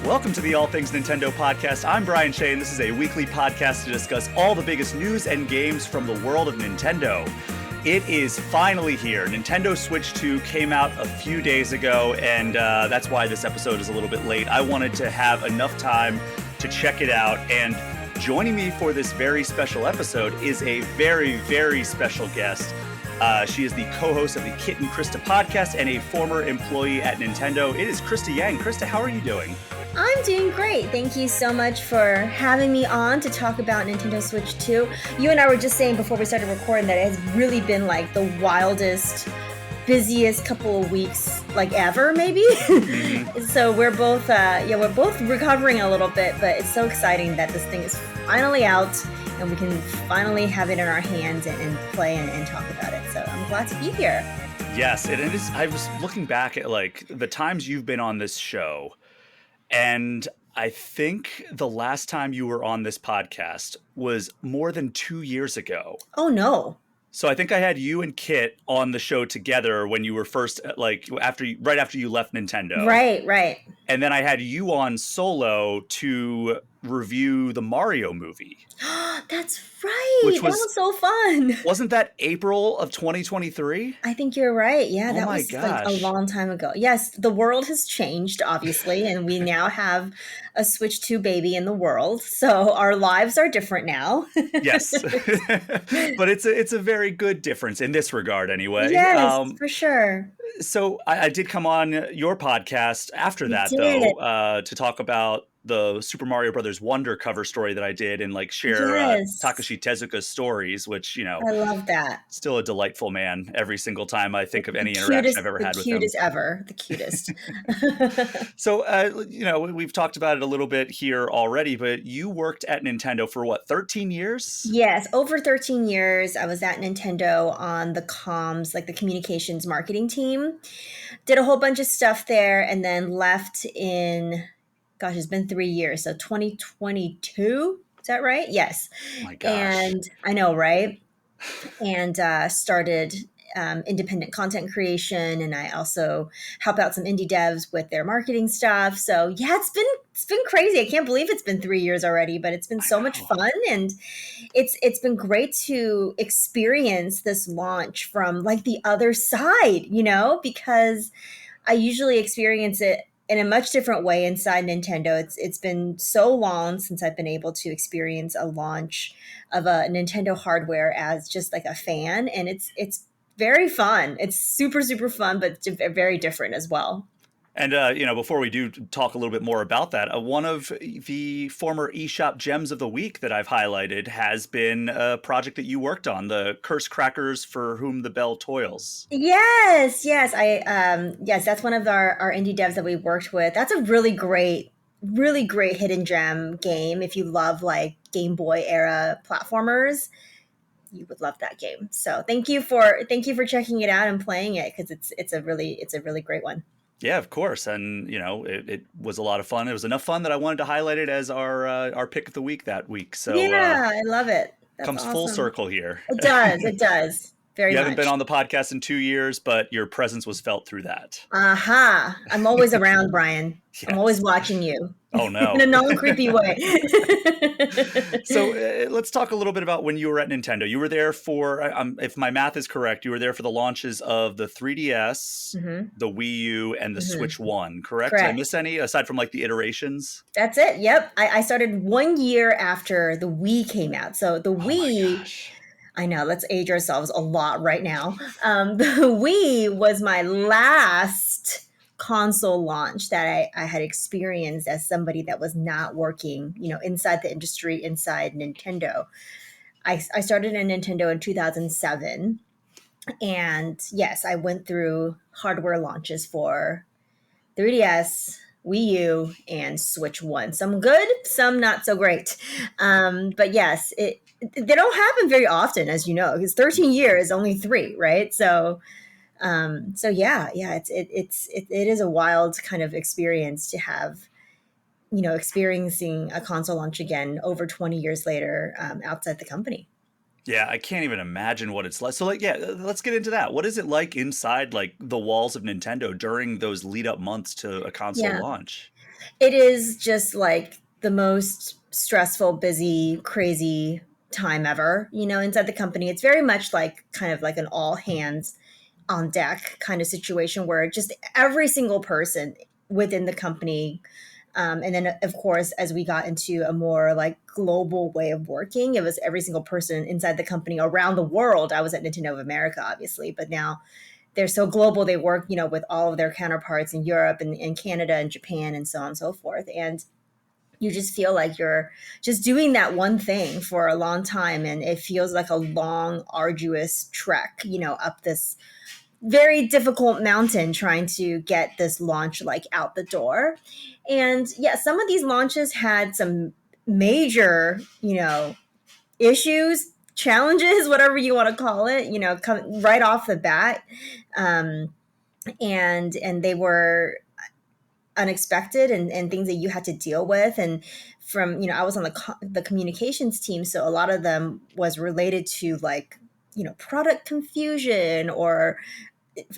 Welcome to the All Things Nintendo podcast. I'm Brian Shea, and this is a weekly podcast to discuss all the biggest news and games from the world of Nintendo. It is finally here. Nintendo Switch 2 came out a few days ago, and that's why this episode is a little bit late. I wanted to have enough time to check it out, and joining me for this very special episode is a very, very special guest. She is the co-host of the Kit Krysta podcast and a former employee at Nintendo. It is Krysta Yang. Krysta, how are you doing? I'm doing great. Thank you so much for having me on to talk about Nintendo Switch 2. You and I were just saying before we started recording that it has really been like the wildest, busiest couple of weeks like ever, maybe. Mm-hmm. So we're both recovering a little bit, but it's so exciting that this thing is finally out and we can finally have it in our hands and play and talk about it. So I'm glad to be here. Yes, it is. I was looking back at like the times you've been on this show, and I think the last time you were on this podcast was more than 2 years ago. Oh, no. So I think I had you and Kit on the show together when you were first, right after you left Nintendo. Right. And then I had you on solo to review the Mario movie. That's right. That was so fun. Wasn't that April of 2023? I think you're right. Yeah, that was gosh. Like a long time ago. Yes, the world has changed, obviously, and we now have a Switch 2 baby in the world. So our lives are different now. Yes. But it's a very good difference in this regard anyway. Yes, for sure. So I did come on your podcast after that, though, to talk about the Super Mario Brothers Wonder cover story that I did and like share Takashi Tezuka's stories, which, I love that. Still a delightful man every single time I think of any interaction I've ever had with him. The cutest ever. So, we've talked about it a little bit here already, but you worked at Nintendo for what, 13 years? Yes, over 13 years. I was at Nintendo on the comms, like the communications marketing team. Did a whole bunch of stuff there and then left in... Gosh, it's been 3 years. So 2022, is that right? Yes. Oh my gosh. And I know, right? And started independent content creation. And I also help out some indie devs with their marketing stuff. So yeah, it's been crazy. I can't believe it's been 3 years already, but it's been so much fun. And it's been great to experience this launch from like the other side, because I usually experience it in a much different way inside Nintendo. It's been so long since I've been able to experience a launch of a Nintendo hardware as just like a fan. And it's very fun. It's super, super fun, but very different as well. And, before we do talk a little bit more about that, one of the former eShop gems of the week that I've highlighted has been a project that you worked on, the Curse Crackers for Whom the Bell Toils. Yes. That's one of our indie devs that we worked with. That's a really great hidden gem game. If you love like Game Boy era platformers, you would love that game. So thank you for checking it out and playing it, because it's a really great one. Yeah, of course. And, it was a lot of fun. It was enough fun that I wanted to highlight it as our pick of the week that week. So yeah, I love it. That's comes awesome. Full circle here. It does. Very much. You haven't been on the podcast in 2 years, but your presence was felt through that. Aha. I'm always around, Brian. Yes. I'm always watching you. Oh, no. In a non-creepy way. So let's talk a little bit about when you were at Nintendo. You were there for, if my math is correct, you were there for the launches of the 3DS, the Wii U, and the Switch 1, correct? Did I miss any, aside from like the iterations? That's it. Yep. I started 1 year after the Wii came out. So the Wii... I know, let's age ourselves a lot right now. The Wii was my last console launch that I had experienced as somebody that was not working, inside the industry, inside Nintendo. I started in Nintendo in 2007. And yes, I went through hardware launches for 3DS, Wii U, and Switch 1. Some good, some not so great. But yes, they don't happen very often, as you know, because 13 years, only 3, right? So yeah, it is a wild kind of experience to have, experiencing a console launch again over 20 years later, outside the company. Yeah, I can't even imagine what it's like. So, let's get into that. What is it like inside, the walls of Nintendo during those lead-up months to a console launch? It is just like the most stressful, busy, crazy time ever, inside the company. It's very much like kind of like an all hands on deck kind of situation where just every single person within the company, and then of course as we got into a more like global way of working, it was every single person inside the company around the world. I was at Nintendo of America obviously, but now they're so global. They work, with all of their counterparts in Europe and Canada and Japan and so on and so forth. And you just feel like you're just doing that one thing for a long time. And it feels like a long, arduous trek, up this very difficult mountain trying to get this launch like out the door. And yeah, some of these launches had some major, issues, challenges, whatever you want to call it, come right off the bat. Um, and they were unexpected and things that you had to deal with. And from, I was on the communications team, so a lot of them was related to like, product confusion, or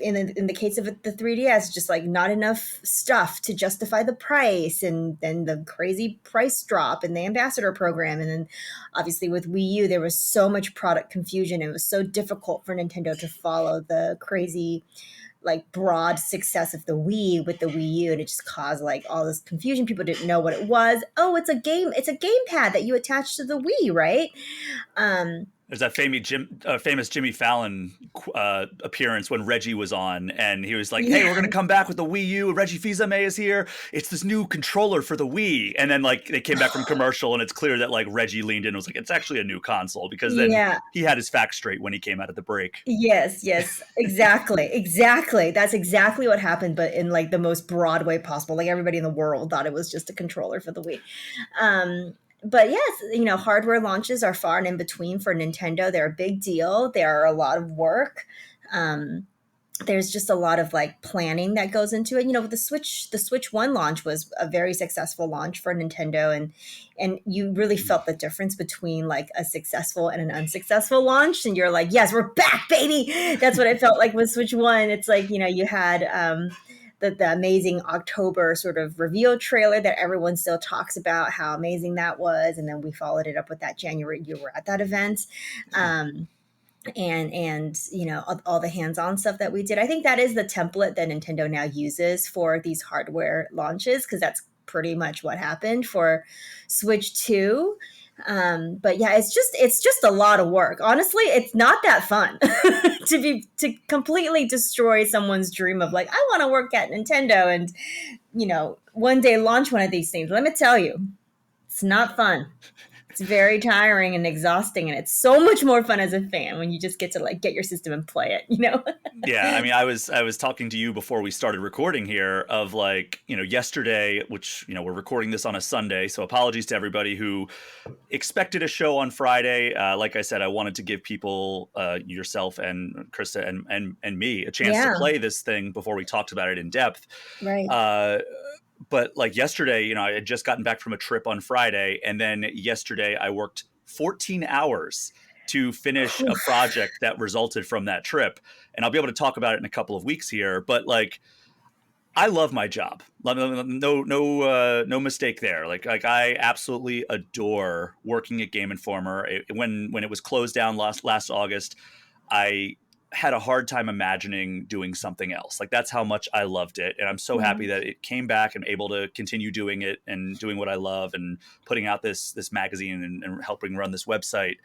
in the case of the 3DS, just like not enough stuff to justify the price, and then the crazy price drop in the ambassador program. And then obviously with Wii U, there was so much product confusion. It was so difficult for Nintendo to follow the crazy like broad success of the Wii with the Wii U, and it just caused like all this confusion. People didn't know what it was. Oh, it's a gamepad that you attach to the Wii, right? There's that famous Jimmy Fallon appearance when Reggie was on, and he was like, "Hey, we're gonna come back with the Wii U. Reggie Fils-Aimé is here. It's this new controller for the Wii." And then like they came back from commercial, and it's clear that like Reggie leaned in and was like, "It's actually a new console," because then Yeah. he had his facts straight when he came out of the break. Yes, exactly. That's exactly what happened, but in like the most broad way possible. Like everybody in the world thought it was just a controller for the Wii. But yes, hardware launches are far and in between for Nintendo. They're a big deal. They are a lot of work. There's just a lot of like planning that goes into it. With the Switch 1 launch was a very successful launch for Nintendo, and you really felt the difference between like a successful and an unsuccessful launch. And you're like, yes, we're back, baby. That's what it felt like with Switch 1. It's like, you had the amazing October sort of reveal trailer that everyone still talks about how amazing that was, and then we followed it up with that January. You were at that event. And all the hands-on stuff that we did. I think that is the template that Nintendo now uses for these hardware launches, because that's pretty much what happened for Switch 2. But yeah, it's just a lot of work. Honestly, it's not that fun to completely destroy someone's dream of like, I want to work at Nintendo and one day launch one of these things. Let me tell you, it's not fun. It's very tiring and exhausting, and it's so much more fun as a fan when you just get to like get your system and play it. Yeah, I mean, I was talking to you before we started recording here of like, yesterday, which, we're recording this on a Sunday, so apologies to everybody who expected a show on Friday. Like I said, I wanted to give people, yourself and Krysta and me, a chance to play this thing before we talked about it in depth. Right. But like yesterday, I had just gotten back from a trip on Friday, and then yesterday I worked 14 hours to finish a project that resulted from that trip. And I'll be able to talk about it in a couple of weeks here, but like, I love my job. No mistake there. Like I absolutely adore working at Game Informer. When it was closed down last August, I had a hard time imagining doing something else. Like that's how much I loved it. And I'm so happy that it came back and able to continue doing it and doing what I love and putting out this magazine and helping run this website.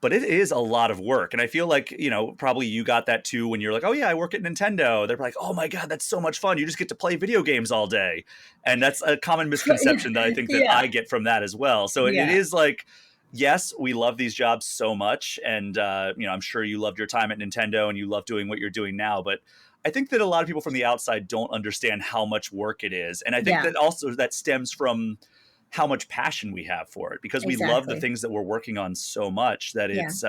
But it is a lot of work. And I feel like, probably you got that too when you're like, oh yeah, I work at Nintendo. They're like, oh my God, that's so much fun. You just get to play video games all day. And that's a common misconception that I think that I get from that as well. So it is like, yes, we love these jobs so much. And, I'm sure you loved your time at Nintendo and you love doing what you're doing now. But I think that a lot of people from the outside don't understand how much work it is. And I think that also that stems from how much passion we have for it, because we love the things that we're working on so much that it's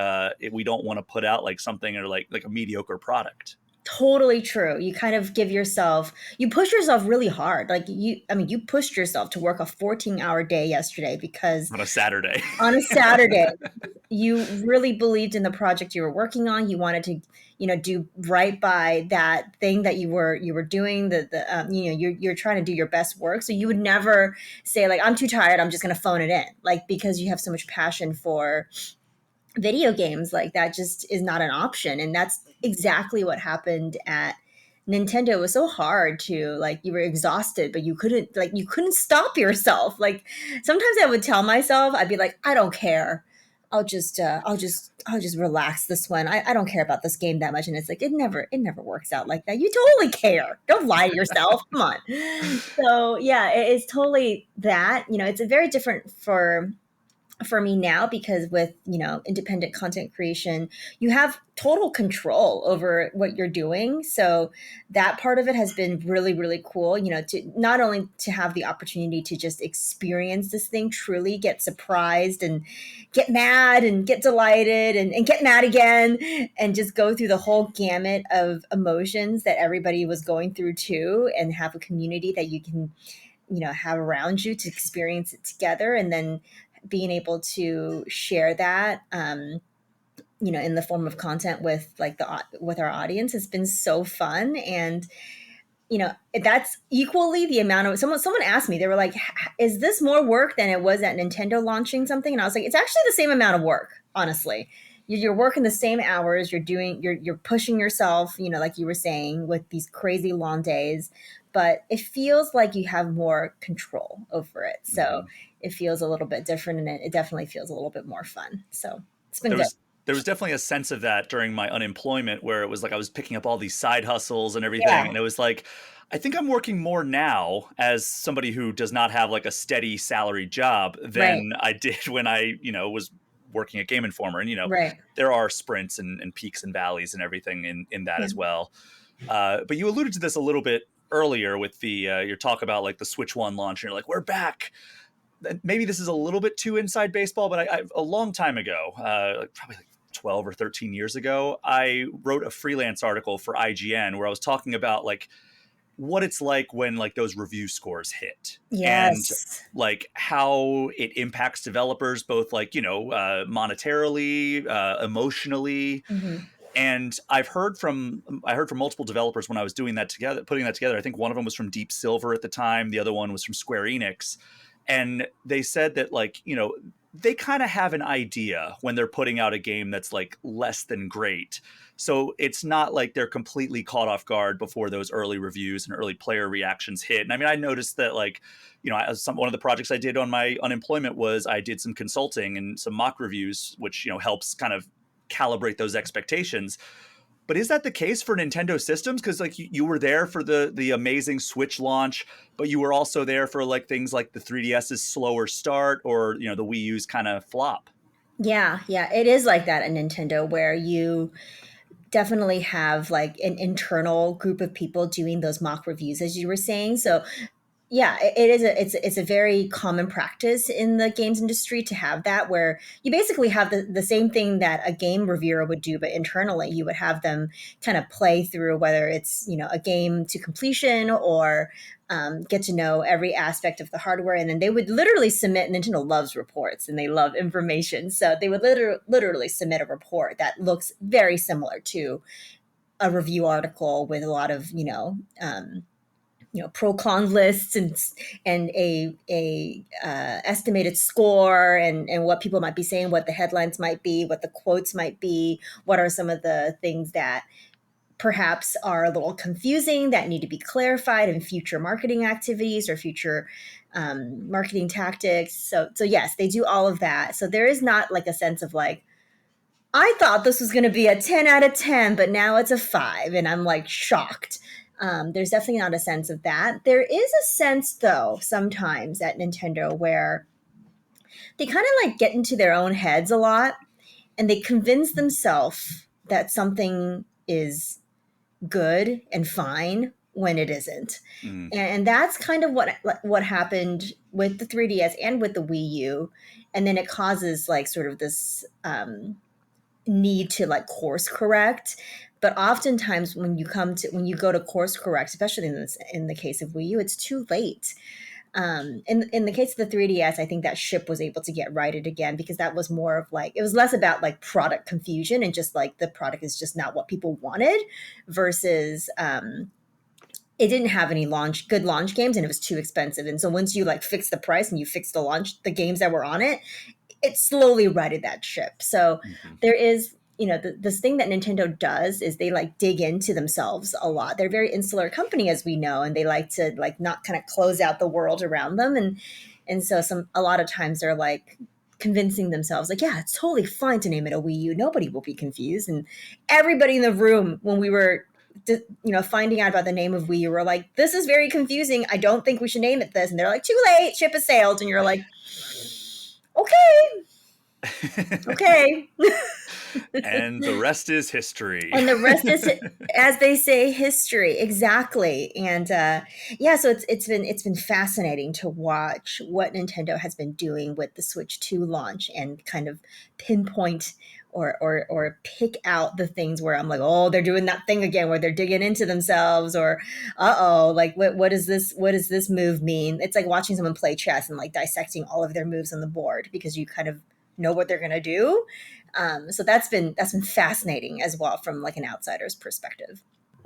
we don't want to put out like something or like a mediocre product. Totally true. You kind of you push yourself really hard. Like you pushed yourself to work a 14-hour day yesterday because On a Saturday. on a Saturday, you really believed in the project you were working on. You wanted to, do right by that thing that you were doing. You're trying to do your best work. So you would never say like, I'm too tired, I'm just going to phone it in. Like, because you have so much passion for video games, like that just is not an option. And that's exactly what happened at Nintendo. It was so hard to, like, you were exhausted, but you couldn't stop yourself. Like, sometimes I would tell myself, I'd be like, I don't care. I'll just relax this one. I don't care about this game that much. And it's like, it never works out like that. You totally care. Don't lie to yourself. Come on. So yeah, it's totally that, it's a very different for me now, because with independent content creation, you have total control over what you're doing. So that part of it has been really, really cool, to not only to have the opportunity to just experience this thing, truly get surprised and get mad and get delighted and get mad again, and just go through the whole gamut of emotions that everybody was going through too, and have a community that you can have around you to experience it together, and then being able to share that in the form of content with with our audience has been so fun. And that's equally the amount of, someone asked me, they were like, is this more work than it was at Nintendo launching something? And I was like, it's actually the same amount of work, honestly. You're working the same hours, you're pushing yourself, like you were saying, with these crazy long days, but it feels like you have more control over it. So it feels a little bit different, and it definitely feels a little bit more fun. So it's been there good. was there was definitely a sense of that during my unemployment, where it was like I was picking up all these side hustles and everything, Yeah, and it was like, I think I'm working more now as somebody who does not have like a steady salary job right, than I did when I was working at Game Informer. And right. there are sprints and peaks and valleys and everything in that Yeah. as well. But you alluded to this a little bit earlier with your talk about like the Switch One launch, and you're like, we're back. Maybe this is a little bit too inside baseball, but a long time ago, probably like 12 or 13 years ago, I wrote a freelance article for IGN where I was talking about like what it's like when like those review scores hit, and Yes. like how it impacts developers, both like monetarily, emotionally. Hmm. And I heard from multiple developers when I was putting that together. I think one of them was from Deep Silver at the time, the other one was from Square Enix, and they said that like they kind of have an idea when they're putting out a game that's like less than great. So it's not like they're completely caught off guard before those early reviews and early player reactions hit. And I mean, I noticed that like, one of the projects I did on my unemployment was I did some consulting and some mock reviews, which, helps kind of calibrate those expectations. But is that the case for Nintendo systems? Because like you were there for the amazing Switch launch, but you were also there for like things like the 3DS's slower start, or the Wii U's kind of flop. Yeah, yeah, it is like that at Nintendo, where you definitely have like an internal group of people doing those mock reviews, as you were saying. So yeah, it's a very common practice in the games industry to have that, where you basically have the same thing that a game reviewer would do, but internally you would have them kind of play through whether it's a game to completion, or get to know every aspect of the hardware, and then they would literally submit. Nintendo loves reports and they love information, so they would literally submit a report that looks very similar to a review article, with a lot of pro con lists, and a estimated score, and what people might be saying, what the headlines might be, what the quotes might be, what are some of the things that perhaps are a little confusing that need to be clarified in future marketing activities or future marketing tactics. So yes, they do all of that. So there is not like a sense of like, I thought this was going to be a 10 out of 10, but now it's a 5. And I'm like shocked. There's definitely not a sense of that. There is a sense, though, sometimes at Nintendo, where they kind of like get into their own heads a lot, and they convince themselves that something is good and fine when it isn't. Mm. And that's kind of what happened with the 3DS and with the Wii U. And then it causes like sort of this need to like course correct. But oftentimes when you go to course correct, especially in the case of Wii U, it's too late. In the case of the 3DS, I think that ship was able to get righted again, because that was more of like, it was less about like product confusion and just like the product is just not what people wanted, versus it didn't have any good launch games, and it was too expensive. And so once you like fix the price and you fix the games that were on it, it slowly righted that ship. So Mhm. there is, this thing that Nintendo does is they like dig into themselves a lot. They're a very insular company, as we know, and they like to like not kind of close out the world around them. And so a lot of times they're like convincing themselves like, yeah, it's totally fine to name it a Wii U. Nobody will be confused. And everybody in the room, when we were finding out about the name of Wii U, were like, this is very confusing. I don't think we should name it this. And they're like, too late, ship has sailed. And you're like, okay. And the rest is history. And the rest is, as they say, history. Exactly. And yeah, so it's been fascinating to watch what Nintendo has been doing with the Switch 2 launch, and kind of pinpoint or pick out the things where I'm like, oh, they're doing that thing again, where they're digging into themselves, or like what does this move mean? It's like watching someone play chess and like dissecting all of their moves on the board, because you kind of know what they're gonna do. So that's been fascinating as well, from like an outsider's perspective.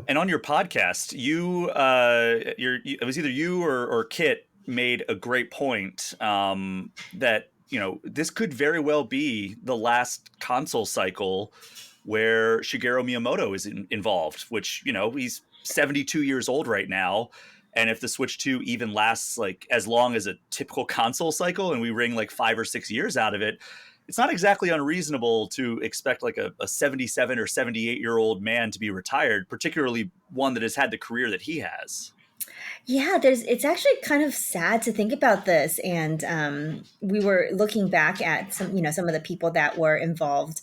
And on your podcast, it was either you or Kit made a great point, that this could very well be the last console cycle where Shigeru Miyamoto is involved, which he's 72 years old right now. And if the Switch 2 even lasts like as long as a typical console cycle, and we wring like 5 or 6 years out of it, it's not exactly unreasonable to expect like a 77 or 78-year-old man to be retired, particularly one that has had the career that he has. Yeah, it's actually kind of sad to think about this. And we were looking back at some of the people that were involved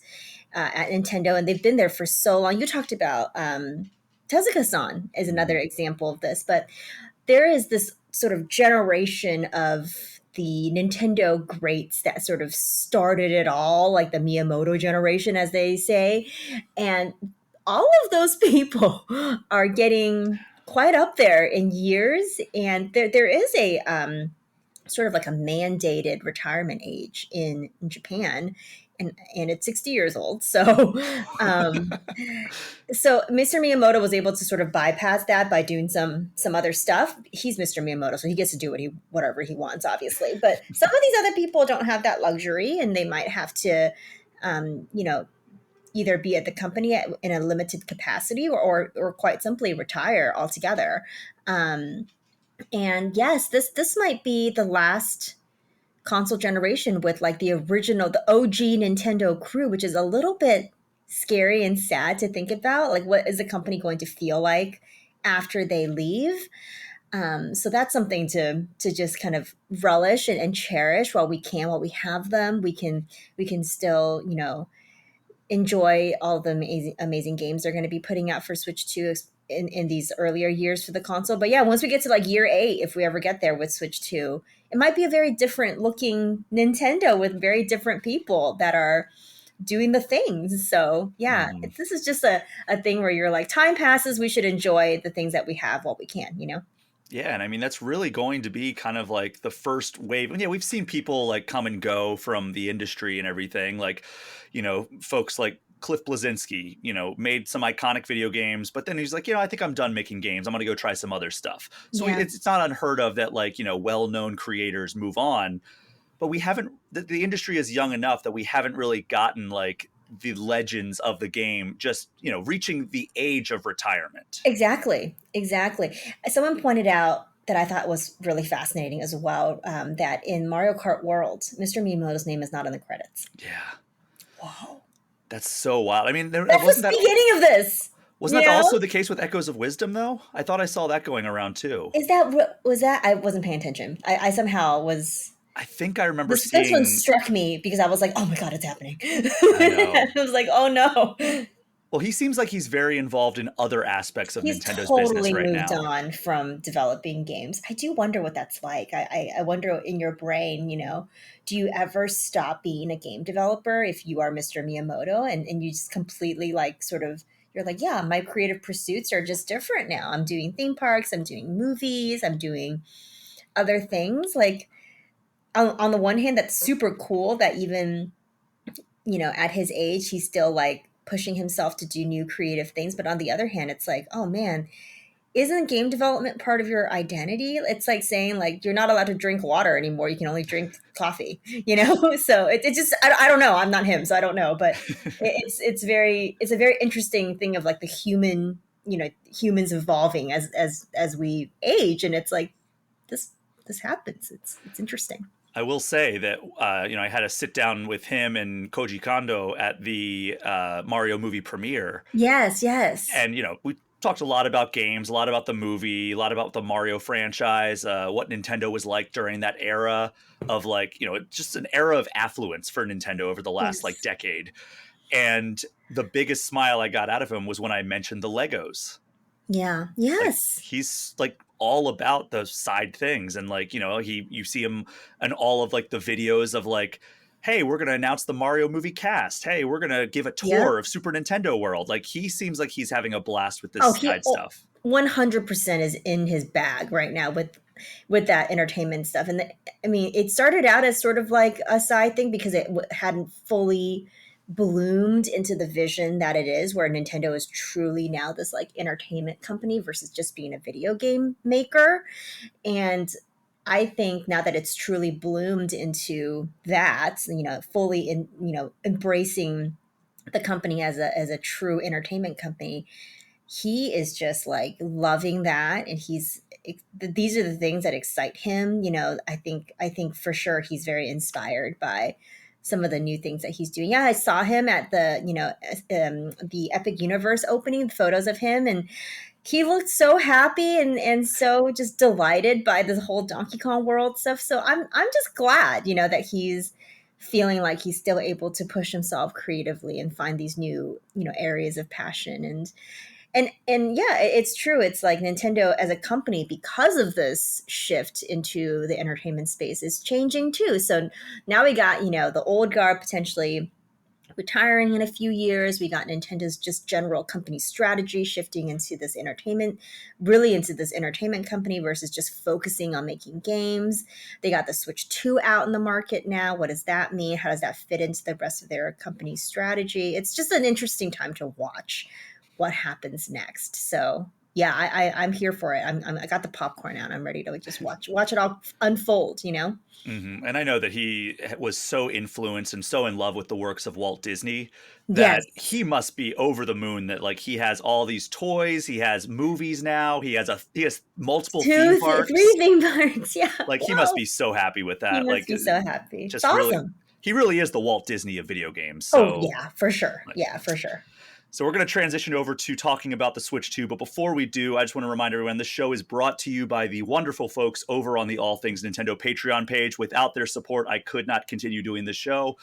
at Nintendo, and they've been there for so long. You talked about Tezuka-san is another example of this, but there is this sort of generation of the Nintendo greats that sort of started it all, like the Miyamoto generation, as they say. And all of those people are getting quite up there in years. And there is a sort of like a mandated retirement age in Japan. And it's 60 years old. So so Mr. Miyamoto was able to sort of bypass that by doing some other stuff. He's Mr. Miyamoto, so he gets to do whatever he wants, obviously. But some of these other people don't have that luxury, and they might have to, either be at the company in a limited capacity, or quite simply retire altogether. And yes, this might be the last console generation with like the OG Nintendo crew, which is a little bit scary and sad to think about. Like, what is the company going to feel like after they leave? So that's something to just kind of relish and cherish while we have them. We can still, enjoy all the amazing games they're going to be putting out for Switch 2 in these earlier years for the console. But yeah, once we get to like year 8, if we ever get there with Switch 2, it might be a very different looking Nintendo with very different people that are doing the things. So yeah, this is just a thing where you're like, time passes, we should enjoy the things that we have while we can. Yeah, and I mean that's really going to be kind of like the first wave. And yeah, we've seen people like come and go from the industry and everything. Like, folks like Cliff Bleszinski, made some iconic video games, but then he's like, I think I'm done making games. I'm going to go try some other stuff. So Yeah. it's not unheard of that like, well-known creators move on, but we haven't, the industry is young enough that we haven't really gotten like the legends of the game just, reaching the age of retirement. Exactly. Someone pointed out that I thought was really fascinating as well, that in Mario Kart World, Mr. Miyamoto's name is not in the credits. Yeah. Wow. That's so wild. I mean, That's the beginning of this. Wasn't that also the case with Echoes of Wisdom, though? I thought I saw that going around, too. Was that? I wasn't paying attention. I somehow was. I think I remember This one struck me because I was like, oh my God, it's happening. I know. I was like, oh no. Well, he seems like he's very involved in other aspects of Nintendo's totally business right now. He's totally moved on from developing games. I do wonder what that's like. I wonder in your brain, do you ever stop being a game developer if you are Mr. Miyamoto and you just completely like sort of you're like, yeah, my creative pursuits are just different now. I'm doing theme parks, I'm doing movies, I'm doing other things. Like on the one hand, that's super cool that even, at his age, he's still like pushing himself to do new creative things. But on the other hand, it's like, oh man, isn't game development part of your identity? It's like saying like you're not allowed to drink water anymore. You can only drink coffee, So it just I don't know. I'm not him, so I don't know. But it's a very interesting thing of like the human, humans evolving as we age, and it's like this happens. It's interesting. I will say that I had a sit down with him and Koji Kondo at the Mario movie premiere, Yes, yes, and we talked a lot about games, a lot about the movie, a lot about the Mario franchise, what Nintendo was like during that era of like just an era of affluence for Nintendo over the last like yes, decade. And the biggest smile I got out of him was when I mentioned the Legos. yeah, Like yes, he's like all about those side things, and like you see him in all of like the videos of like, hey, we're gonna announce the Mario movie cast, hey, we're gonna give a yep. tour of Super Nintendo World. Like he seems like he's having a blast with Oh, this side oh, stuff. 100% is in his bag right now with that entertainment stuff. And I mean, it started out as sort of like a side thing because it hadn't fully bloomed into the vision that it is, where Nintendo is truly now this like entertainment company versus just being a video game maker. And I think now that it's truly bloomed into that, fully embracing the company as a true entertainment company, he is just like loving that, and these are the things that excite him. I think for sure he's very inspired by some of the new things that he's doing. Yeah, I saw him at the Epic Universe opening, photos of him, and he looked so happy and so just delighted by the whole Donkey Kong World stuff. So I'm just glad, that he's feeling like he's still able to push himself creatively and find these new, areas of passion. And yeah, it's true. It's like Nintendo as a company, because of this shift into the entertainment space, is changing too. So now we got, the old guard potentially retiring in a few years. We got Nintendo's just general company strategy shifting into this entertainment, really into this entertainment company versus just focusing on making games. They got the Switch 2 out in the market now. What does that mean? How does that fit into the rest of their company strategy? It's just an interesting time to watch what happens next. So yeah, I'm here for it. I got the popcorn out. I'm ready to just watch it all unfold. Mm-hmm. And I know that he was so influenced and so in love with the works of Walt Disney that Yes, he must be over the moon that like he has all these toys, he has movies now, he has multiple theme three parks. theme parks. Yeah, Like he must wow. be so happy with He that. must Like be so happy. It's just really, awesome. he really is the Walt Disney of video games. Oh So yeah, for sure. like, Yeah, for sure. so we're going to transition over to talking about the Switch 2. But before we do, I just want to remind everyone this show is brought to you by the wonderful folks over on the All Things Nintendo Patreon page. Without their support, I could not continue doing this show.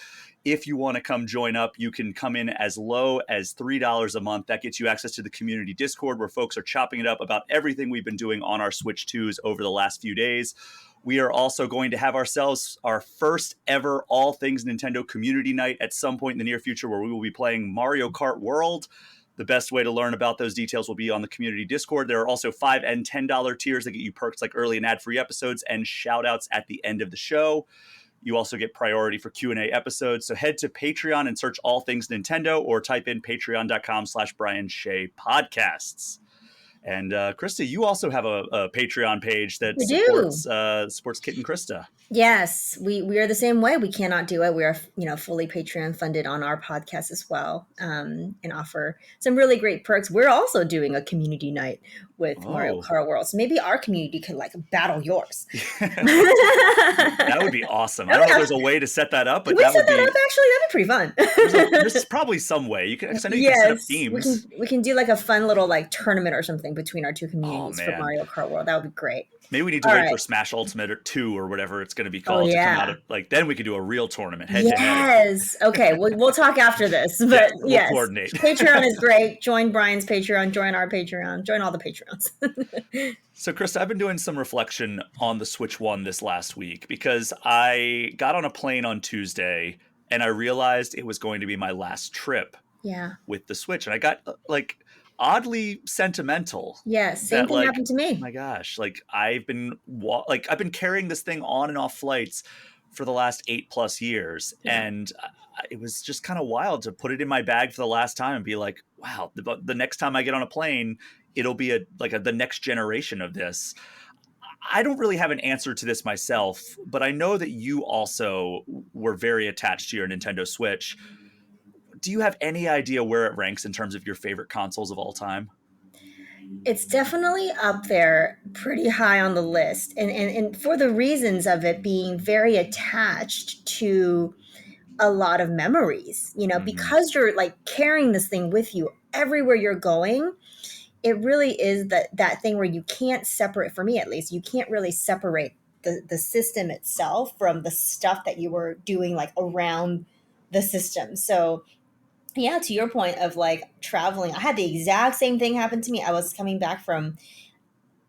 If you want to come join up, you can come in as low as $3 a month. That gets you access to the community Discord where folks are chopping it up about everything we've been doing on our Switch 2s over the last few days. We are also going to have ourselves our first ever All Things Nintendo community night at some point in the near future where we will be playing Mario Kart World. The best way to learn about those details will be on the community Discord. There are also $5 and $10 tiers that get you perks like early and ad-free episodes and shout-outs at the end of the show. You also get priority for Q&A episodes. So head to Patreon and search All Things Nintendo or type in patreon.com/Brian Shea Podcasts. And Krysta, you also have a Patreon page that We do. supports Kit and Krysta. Yes, we are the same way. We cannot do it. We are, fully Patreon funded on our podcast as well, and offer some really great perks. We're also doing a community night with Mario Oh, Kart World, so maybe our community could like battle yours. that would be awesome. I don't know if there's a way to set that up, Can but we that set would that up? be Actually, that'd be pretty fun. there's probably some way you can. 'Cause I know you can set up Yes, themes. we can do like a fun little like tournament or something between our two Oh communities for man, Mario Kart World. That would be great. maybe we need to All wait right. for Smash Ultimate or 2 or whatever it's going to be Oh called to come out yeah. of like. Then we could do a real tournament head to head. Yes. Okay. We'll talk after this, Yeah, but we'll yes, coordinate. Patreon is great. Join Brian's Patreon. Join our Patreon. Join all the Patreons. So, Krista, I've been doing some reflection on the Switch 1 this last week because I got on a plane on Tuesday and I realized it was going to be my last trip Yeah. with the Switch, and I got like oddly sentimental. Yes. Same That thing like, happened to oh me. my gosh, like I've been carrying this thing on and off flights for the last 8+ years, Yeah. and it was just kind of wild to put it in my bag for the last time and be like, wow, the next time I get on a plane, it'll be the next generation of this. I don't really have an answer to this myself, but I know that you also were very attached to your Nintendo Switch. Do you have any idea where it ranks in terms of your favorite consoles of all time? It's definitely up there pretty high on the list. And for the reasons of it being very attached to a lot of memories, Mm-hmm. because you're like carrying this thing with you everywhere you're going. It really is that thing where you can't separate, for me at least, you can't really separate the system itself from the stuff that you were doing like around the system. So yeah, to your point of like traveling, I had the exact same thing happen to me. I was coming back from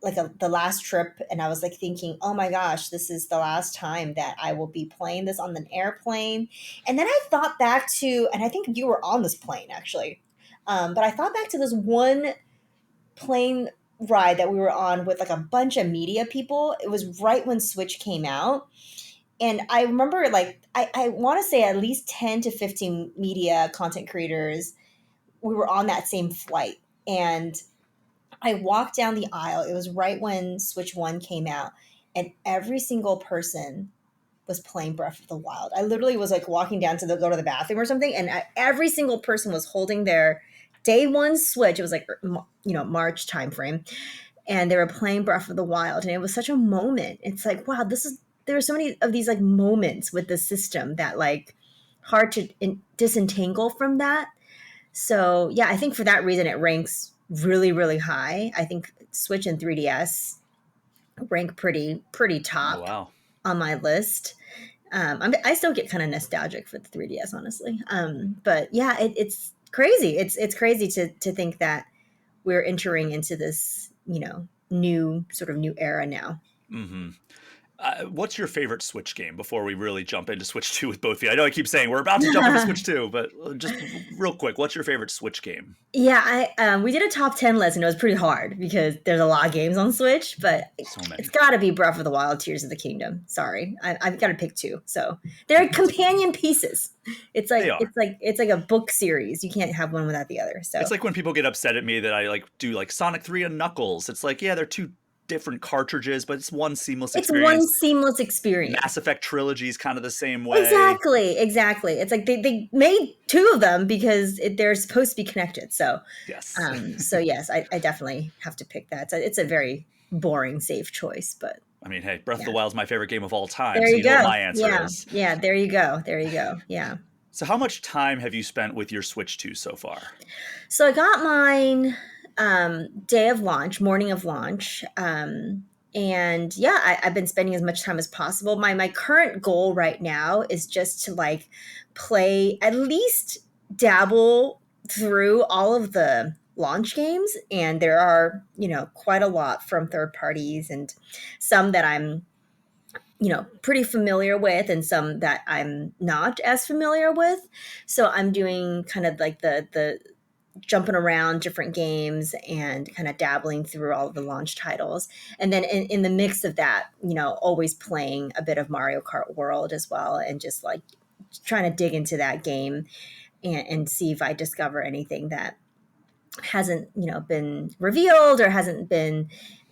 like the last trip, and I was like thinking, oh my gosh, this is the last time that I will be playing this on an airplane. And then I thought back to, and I think you were on this plane actually, but I thought back to this one plane ride that we were on with like a bunch of media people. It was right when Switch came out. And I remember like I want to say at least 10 to 15 media content creators. We were on that same flight. And I walked down the aisle. It was right when Switch 1 came out. And every single person was playing Breath of the Wild. I literally was like walking down to go to the bathroom or something, and every single person was holding their day one Switch. It was like March timeframe, and they were playing Breath of the Wild, and it was such a moment. It's like, wow, there are so many of these like moments with the system that like hard to disentangle from that. So yeah, I think for that reason it ranks really really high. I think Switch and 3DS rank pretty Oh top wow. on my list. I still get kind of nostalgic for the 3DS, honestly. But yeah, it's crazy. It's crazy to think that we're entering into this, new era now. Mm-hmm. What's your favorite Switch game before we really jump into Switch 2 with both of you? I know I keep saying we're about to jump into Switch 2, but just real quick, what's your favorite Switch game? Yeah, we did a top 10 list and it was pretty hard because there's a lot of games on Switch, but So it's many. got to be Breath of the Wild, Tears of the Kingdom. Sorry, I've got to pick two. So they're companion pieces. It's They like are. it's like a book series. You can't have one without the other. It's So like when people get upset at me that I like do like Sonic 3 and Knuckles. It's like, yeah, they're two different cartridges, but it's one seamless it's one experience. seamless experience. Mass Effect trilogy is kind of the same way. Exactly. It's like they made two of them because they're supposed to be connected. So, Yes. so yes, I definitely have to pick that. So it's a very boring, safe choice, but I mean, hey, Breath of the yeah. Wild is my favorite game of all time, There so you you know what go. my answer Yeah, is. yeah. There you go. There you go. Yeah. So, how much time have you spent with your Switch 2 so far? So I got mine day of launch, morning of launch. And yeah, I've been spending as much time as possible. My current goal right now is just to like play at least dabble through all of the launch games, and there are quite a lot from third parties and some that I'm pretty familiar with and some that I'm not as familiar with. So I'm doing kind of like the jumping around different games and kind of dabbling through all of the launch titles. And then in the mix of that, always playing a bit of Mario Kart World as well, and just like trying to dig into that game and see if I discover anything that hasn't, been revealed or hasn't been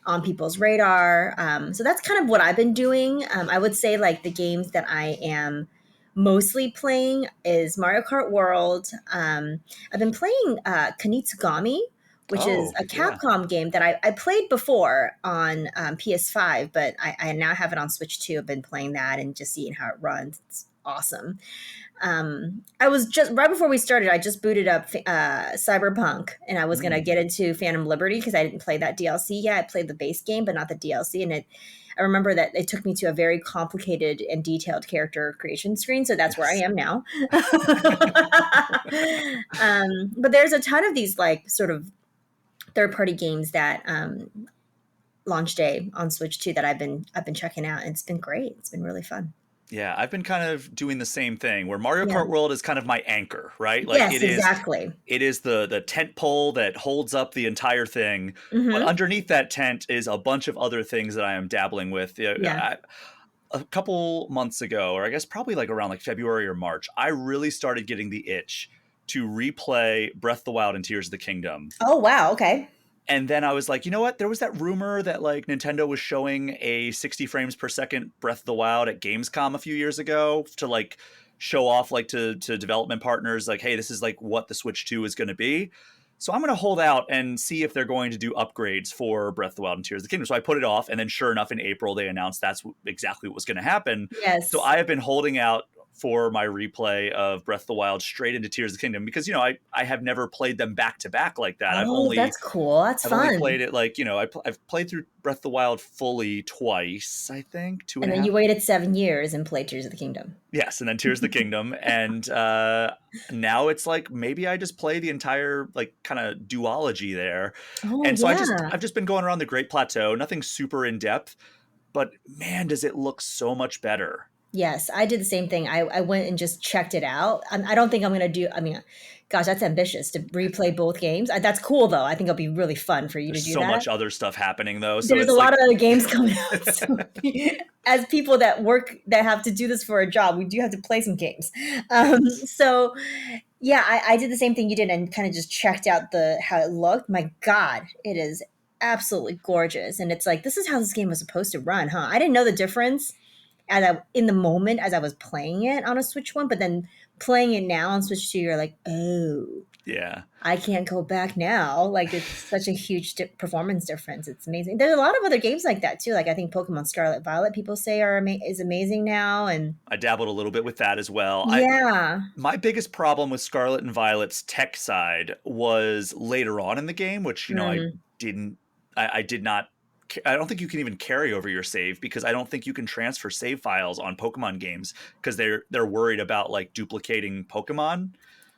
on people's radar. So that's kind of what I've been doing. I would say like the games that I am mostly playing is Mario Kart World. I've been playing Kanitsugami, which is Oh, a yeah. Capcom game that I played before on PS5, but I now have it on Switch 2. I've been playing that and just seeing how it runs. It's awesome. I was just right before we started. I just booted up Cyberpunk, and I was gonna Mm. get into Phantom Liberty because I didn't play that DLC yet. I played the base game, but not the DLC. And I remember that it took me to a very complicated and detailed character creation screen. So that's where I Yes. am now. But there's a ton of these like sort of third party games that launch day on Switch 2 that I've been checking out, and it's been great. It's been really fun. Yeah, I've been kind of doing the same thing where Mario Yeah. Kart World is kind of my anchor, right? Like Yes, exactly. it is the tent pole that holds up the entire thing. But Mhm. underneath that tent is a bunch of other things that I am dabbling with. Yeah, Yeah. a couple months ago, or I guess probably like around like February or March, I really started getting the itch to replay Breath of the Wild and Tears of the Kingdom. Oh, wow, okay. And then I was like, you know what? There was that rumor that like Nintendo was showing a 60 frames per second Breath of the Wild at Gamescom a few years ago to like show off like to development partners like, hey, this is like what the Switch 2 is going to be. So I'm going to hold out and see if they're going to do upgrades for Breath of the Wild and Tears of the Kingdom. So I put it off, and then sure enough, in April they announced that's exactly what was going to happen. So Yes. I have been holding out for my replay of Breath of the Wild straight into Tears of the Kingdom because I have never played them back to back like that. Oh, that's cool. That's I've only fun. played it like, I've played through Breath of the Wild fully twice, I think, two and And a then half. you waited 7 years and played Tears of the Kingdom. Yes, and then Tears of the Kingdom, and now it's like maybe I just play the entire like kind of duology there, Oh, and so yeah. I've just been going around the Great Plateau, nothing super in depth, but man, does it look so much better. Yes, I did the same thing. I went and just checked it out. I don't think I'm gonna do. I mean, gosh, that's ambitious to replay both games. That's cool though. I think it'll be really fun for you to There's do so that. much other stuff happening though, so There's a it's lot like of other games coming out. So as people that work that have to do this for a job, we do have to play some games. yes. So yeah, I did the same thing you did and kind of just checked out the how it looked. My God, it is absolutely gorgeous, and it's like this is how this game was supposed to run, huh? I didn't know the difference in the moment as I was playing it on a Switch One, but then playing it now on Switch Two, you're like, oh, Yeah. I can't go back now. Like it's such a huge performance difference. It's amazing. There's a lot of other games like that too. Like I think Pokemon Scarlet Violet people say is amazing now, and I dabbled a little bit with that as well. I yeah. My biggest problem with Scarlet and Violet's tech side was later on in the game, which Mm. didn't, I did not. I don't think you can even carry over your save because I don't think you can transfer save files on Pokemon games because they're worried about like duplicating Pokemon,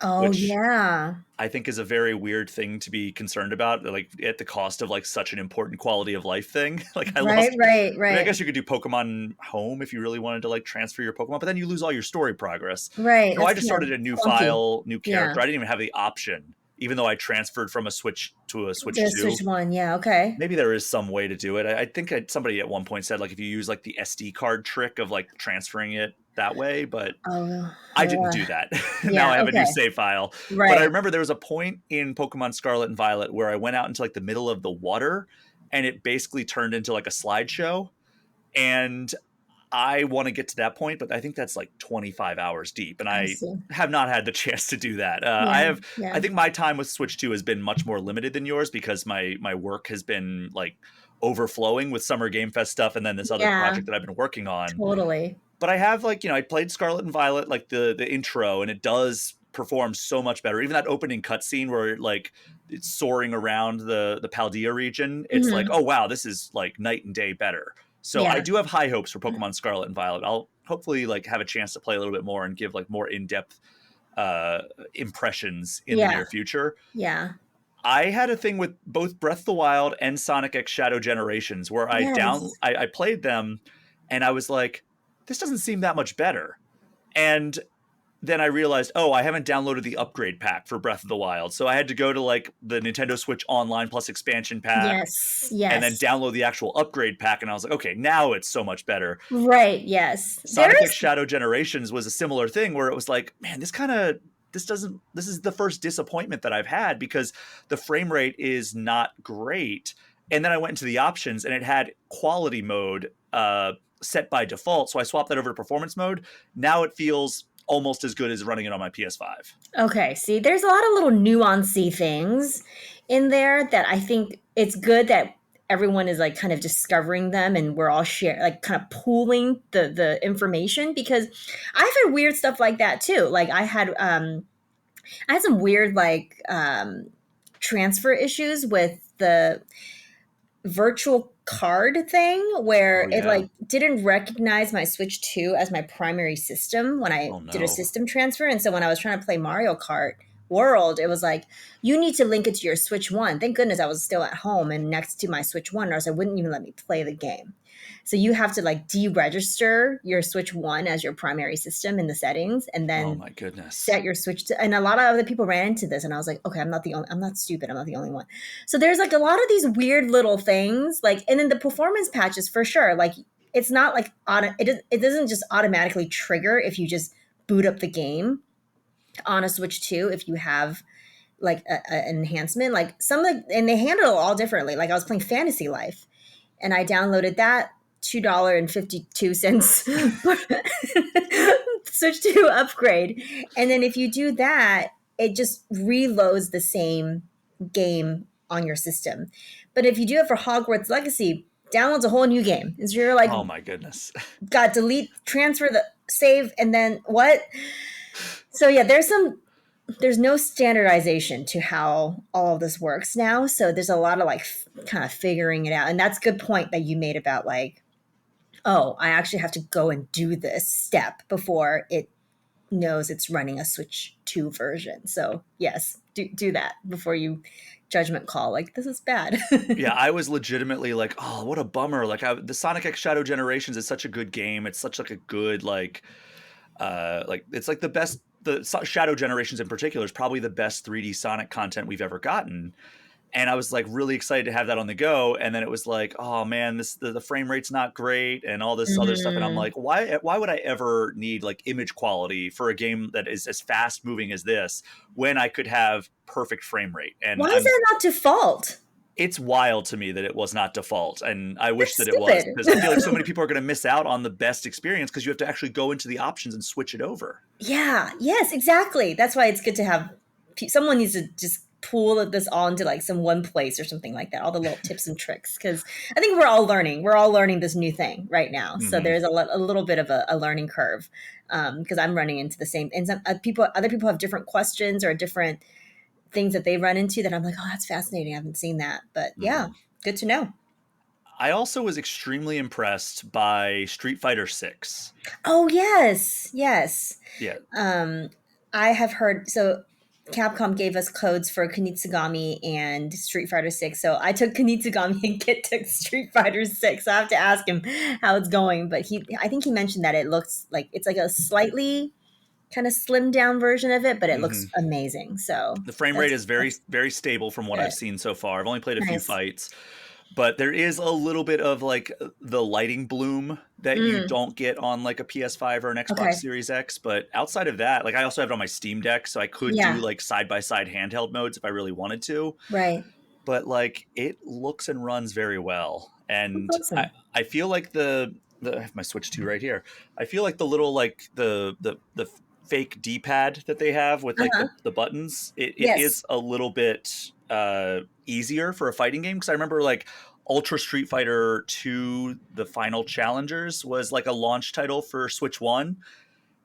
Oh which yeah. I think is a very weird thing to be concerned about, like at the cost of like such an important quality of life thing. Like I Right, lost. right, I mean, I right. guess you could do Pokemon Home if you really wanted to like transfer your Pokemon, but then you lose all your story progress. Right. So I That's just kind of started a new clunky. file, new Yeah. character. I didn't even have the option, even though I transferred from a Switch to a Switch The 2. Switch One. Yeah. Okay. Maybe there is some way to do it. I think somebody at one point said like if you use like the SD card trick of like transferring it that way, but Oh. I didn't do that. Now Yeah. I have a new Okay. save file. But I Right. remember there was a point in Pokemon Scarlet and Violet where I went out into like the middle of the water and it basically turned into like a slideshow. And I want to get to that point, but I think that's like 25 hours deep. And I I see. have not had the chance to do that. Yeah. Yeah. I think my time with Switch 2 has been much more limited than yours because my work has been like overflowing with Summer Game Fest stuff and then this other Yeah. project that I've been working on. Totally. But I have like, I played Scarlet and Violet, like the intro, and it does perform so much better. Even that opening cutscene where like it's soaring around the Paldea region, it's like, Hmm. oh wow, this is like night and day better. So I Yeah. do have high hopes for Pokemon Scarlet and Violet. I'll hopefully like have a chance to play a little bit more and give like more in-depth uh impressions in the Yeah. near future. Yeah. I had a thing with both Breath of the Wild and Sonic X Shadow Generations where Yes. I played them and I was like, this doesn't seem that much better. And then I realized, oh, I haven't downloaded the upgrade pack for Breath of the Wild. So I had to go to like the Nintendo Switch Online Plus expansion pack Yes. and then Yes. download the actual upgrade pack. And I was like, okay, now it's so much better. Right. Yes. Sonic X There's. Shadow Generations was a similar thing where it was like, man, this is the first disappointment that I've had because the frame rate is not great. And then I went into the options and it had quality mode set by default. So I swapped that over to performance mode. Now it feels almost as good as running it on my PS5. Okay. See, there's a lot of little nuancy things in there that I think it's good that everyone is like kind of discovering them and we're all share like kind of pooling the information because I've had weird stuff like that too. Like I had some weird like transfer issues with the virtual card thing where Oh it yeah. like didn't recognize my Switch 2 as my primary system when I Oh did a no. system transfer. And so when I was trying to play Mario Kart world, it was like, you need to link it to your Switch One. Thank goodness I was still at home and next to my Switch One, or else I wouldn't even let me play the game. So you have to like deregister your Switch One as your primary system in the settings, and Oh then my goodness. set your Switch to, and a lot of other people ran into this, and I was like, okay, I'm not stupid. I'm not the only one. So there's like a lot of these weird little things, like, and then the performance patches for sure. Like, it's not like it doesn't just automatically trigger if you just boot up the game on a Switch 2 if you have like an enhancement. Like some of the, and they handle it all differently. Like I was playing Fantasy Life and I downloaded that $2.52 Switch 2 upgrade. And then if you do that, it just reloads the same game on your system. But if you do it for Hogwarts Legacy, downloads a whole new game. So you're like, Oh my goodness. got delete, transfer the save, and then what? So yeah, there's no standardization to how all of this works now. So there's a lot of like kind of figuring it out. And that's a good point that you made about like, oh, I actually have to go and do this step before it knows it's running a Switch 2 version. So yes, do that before you judgment call like this is bad. Yeah, I was legitimately like, oh, what a bummer. Like the Sonic X Shadow Generations is such a good game. It's such like a good like it's like the best, Shadow Generations in particular is probably the best 3D Sonic content we've ever gotten. And I was like really excited to have that on the go. And then it was like, oh man, the frame rate's not great and all this other stuff. And I'm Mm. like, why would I ever need like image quality for a game that is as fast moving as this when I could have perfect frame rate? And Why is that not default? it's wild to me that it was not default, and I wish That's that it was, stupid. because I feel like so many people are going to miss out on the best experience because you have to actually go into the options and switch it over. Yeah, yes, exactly. That's why it's good to have someone needs to just pool this all into like some one place or something like that. All the little tips and tricks, because I think we're all learning. We're all learning this new thing right now. So Hmm. there's a little bit of a learning curve, because I'm running into the same. And some other people have different questions or different things that they run into that I'm like, oh, that's fascinating. I haven't seen that, but yeah, Hmm. good to know. I also was extremely impressed by Street Fighter 6. Oh yes, yes. Yeah. Um, I have heard so. Capcom gave us codes for Kunitsugami and Street Fighter 6. So I took Kunitsugami and Kit took Street Fighter 6. So I have to ask him how it's going. But I think he mentioned that it looks like it's like a slightly kind of slimmed down version of it, but it Hmm. looks amazing. So The frame rate is very, that's very stable from what good. I've seen so far. I've only played a few Nice. fights, but there is a little bit of like the lighting bloom that you Mm, don't get on like a PS5 or an Xbox okay. Series X. But outside of that, like I also have it on my Steam Deck, so I could do Yeah. like side by side handheld modes if I really wanted to. Right. But like it looks and runs very well, That's and I awesome. I feel like I have my Switch 2 right here. I feel like the little like the fake D-pad that they have with Uh like huh. the buttons, it Yes. is a little bit easier for a fighting game, because I remember like Ultra Street Fighter 2 The Final Challengers was like a launch title for Switch 1,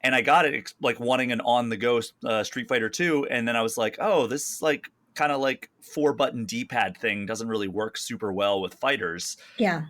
and I got it like wanting an on the go Street Fighter 2, and then I was like, oh, this like kind of like 4-button D-pad thing doesn't really work super well with fighters. Yeah.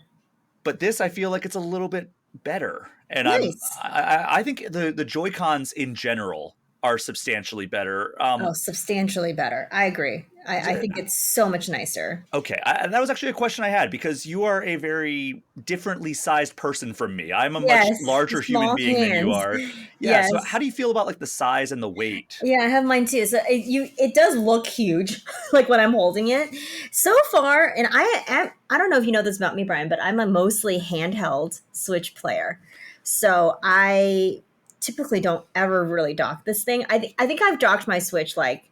But this, I feel like it's a little bit better, and Nice. I think the Joy Cons in general are substantially better. Oh, substantially better. I agree. I think it's so much nicer. Okay, that was actually a question I had, because you are a very differently sized person from me. I'm a much Yes, larger human small being than you hands. are. Yeah, so how Yes. do you feel about like the size and the weight? Yeah, I have mine too. So it does look huge, like when I'm holding it. So far, and I don't know if you know this about me, Brian, but I'm a mostly handheld Switch player. So I typically don't ever really dock this thing. I think I've docked my Switch like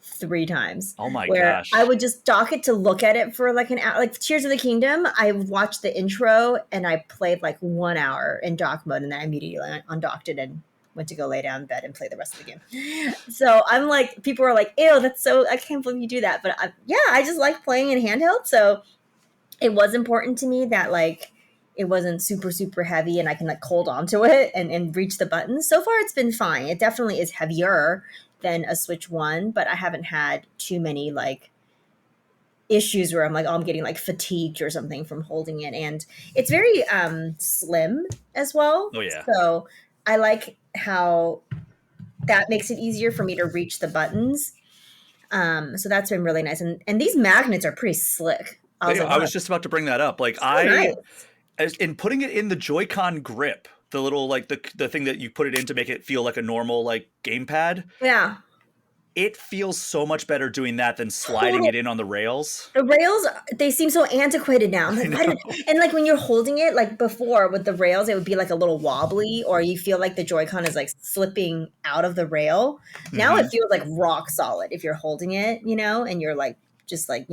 3 times, Oh my where I gosh. would just dock it to look at it for like an hour. Like Tears of the Kingdom, I watched the intro and I played like 1 hour in dock mode, and then I immediately undocked it and went to go lay down in bed and play the rest of the game. So I'm like, people are like, ew, that's so, I can't believe you do that. But yeah, I just like playing in handheld. So it was important to me that like it wasn't super, super heavy and I can like hold onto it and reach the buttons. So far, it's been fine. It definitely is heavier than a Switch One, but I haven't had too many like issues where I'm like, oh, I'm getting like fatigued or something from holding it. And it's very slim as well. Oh yeah. So I like how that makes it easier for me to reach the buttons. So that's been really nice. And these magnets are pretty slick. I was like, I wow, was just about to bring that up. Like so nice. in putting it in the Joy-Con grip, the little like the thing that you put it in to make it feel like a normal like gamepad, Yeah. it feels so much better doing that than sliding Total. it in on the rails. The rails, they seem so antiquated now. I'm I like, why know. did, and like when you're holding it, like before with the rails, it would be like a little wobbly, or you feel like the Joy-Con is like slipping out of the rail. Now it Hmm. feels like rock solid if you're holding it, and you're like just like,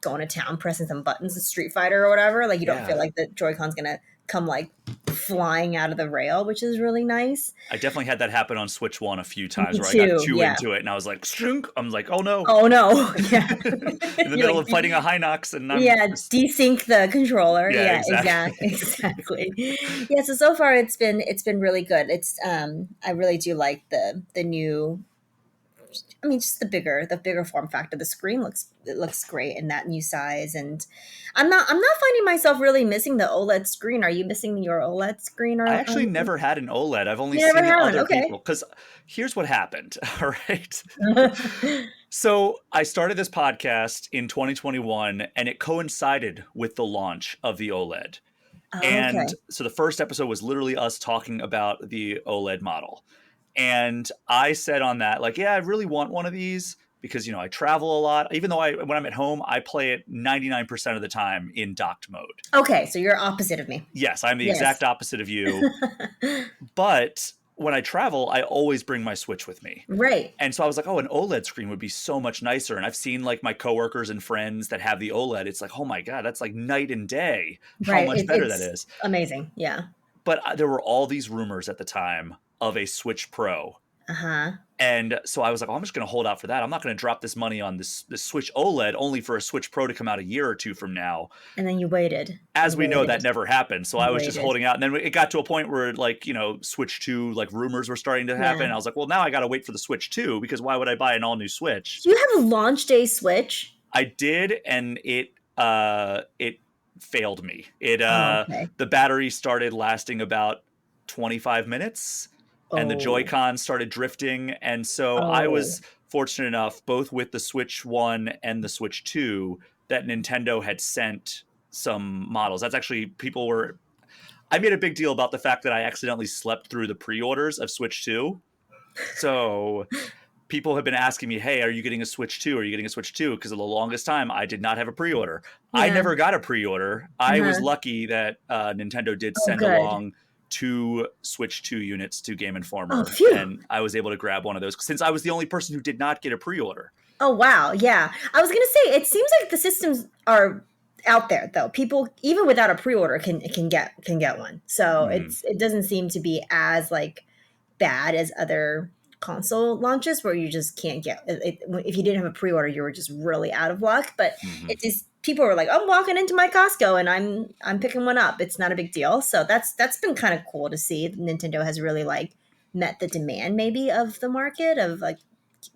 going to town pressing some buttons, a Street Fighter or whatever. Like you don't feel Yeah. like the Joy-Con's gonna come like flying out of the rail, which is really nice. I definitely had that happen on Switch 1 a few times Me where I got too. too Yeah. into it and I was like, shunk. I'm like, oh no. Oh no. Yeah. In the You're middle like, of fighting a Hinox and I'm yeah, just, desync the controller. yeah, Yeah, exactly. exactly. Yeah, so far it's been really good. It's I really do like the new, I mean, just the bigger form factor. The screen looks great in that new size, and I'm not finding myself really missing the OLED screen. Are you missing your OLED screen I or actually never had an OLED. I've only you never seen had one? other Okay. people. Because here's what happened. All right. So I started this podcast in 2021 and it coincided with the launch of the OLED. And Okay. so the first episode was literally us talking about the OLED model. And I said on that, like, yeah, I really want one of these because, I travel a lot. Even though when I'm at home, I play it 99% of the time in docked mode. Okay, so you're opposite of me. Yes, I'm the Yes. exact opposite of you. But when I travel, I always bring my Switch with me. Right. And so I was like, oh, an OLED screen would be so much nicer. And I've seen like my coworkers and friends that have the OLED. It's like, oh my God, that's like night and day how Right. much better that It's is. amazing. Yeah. But there were all these rumors at the time of a Switch Pro. Uh-huh. And so I was like, oh, I'm just going to hold out for that. I'm not going to drop this money on this Switch OLED only for a Switch Pro to come out a year or two from now. And then you waited. As You we know, that waited. never happened. So You I was just waited. holding out. And then it got to a point where, like, Switch 2, like, rumors were starting to happen. Yeah. I was like, well, now I got to wait for the Switch 2 because why would I buy an all new Switch? Do you have a launch day Switch? I did, and it failed me. Oh, okay. The battery started lasting about 25 minutes and the Oh. Joy-Con started drifting. And so I Oh. was fortunate enough, both with the Switch 1 and the Switch 2, that Nintendo had sent some models. That's actually, I made a big deal about the fact that I accidentally slept through the pre-orders of Switch 2. So people have been asking me, hey, are you getting a Switch 2? Are you getting a Switch 2? Because of the longest time, I did not have a pre-order. I Yeah. never got a pre-order. I was Uh-huh. lucky that Nintendo did Oh, send good. along 2 Switch 2 units to Game Oh, Informer, phew. and I was able to grab one of those since I was the only person who did not get a pre-order. Oh, wow. Yeah. I was gonna say it seems like the systems are out there though. People even without a pre-order can get one. So Hmm. it doesn't seem to be as like bad as other console launches where you just can't get it. If you didn't have a pre-order, you were just really out of luck. But Hmm. it just people were like, I'm walking into my Costco and I'm picking one up. It's not a big deal. So that's been kind of cool to see. Nintendo has really like met the demand maybe of the market of like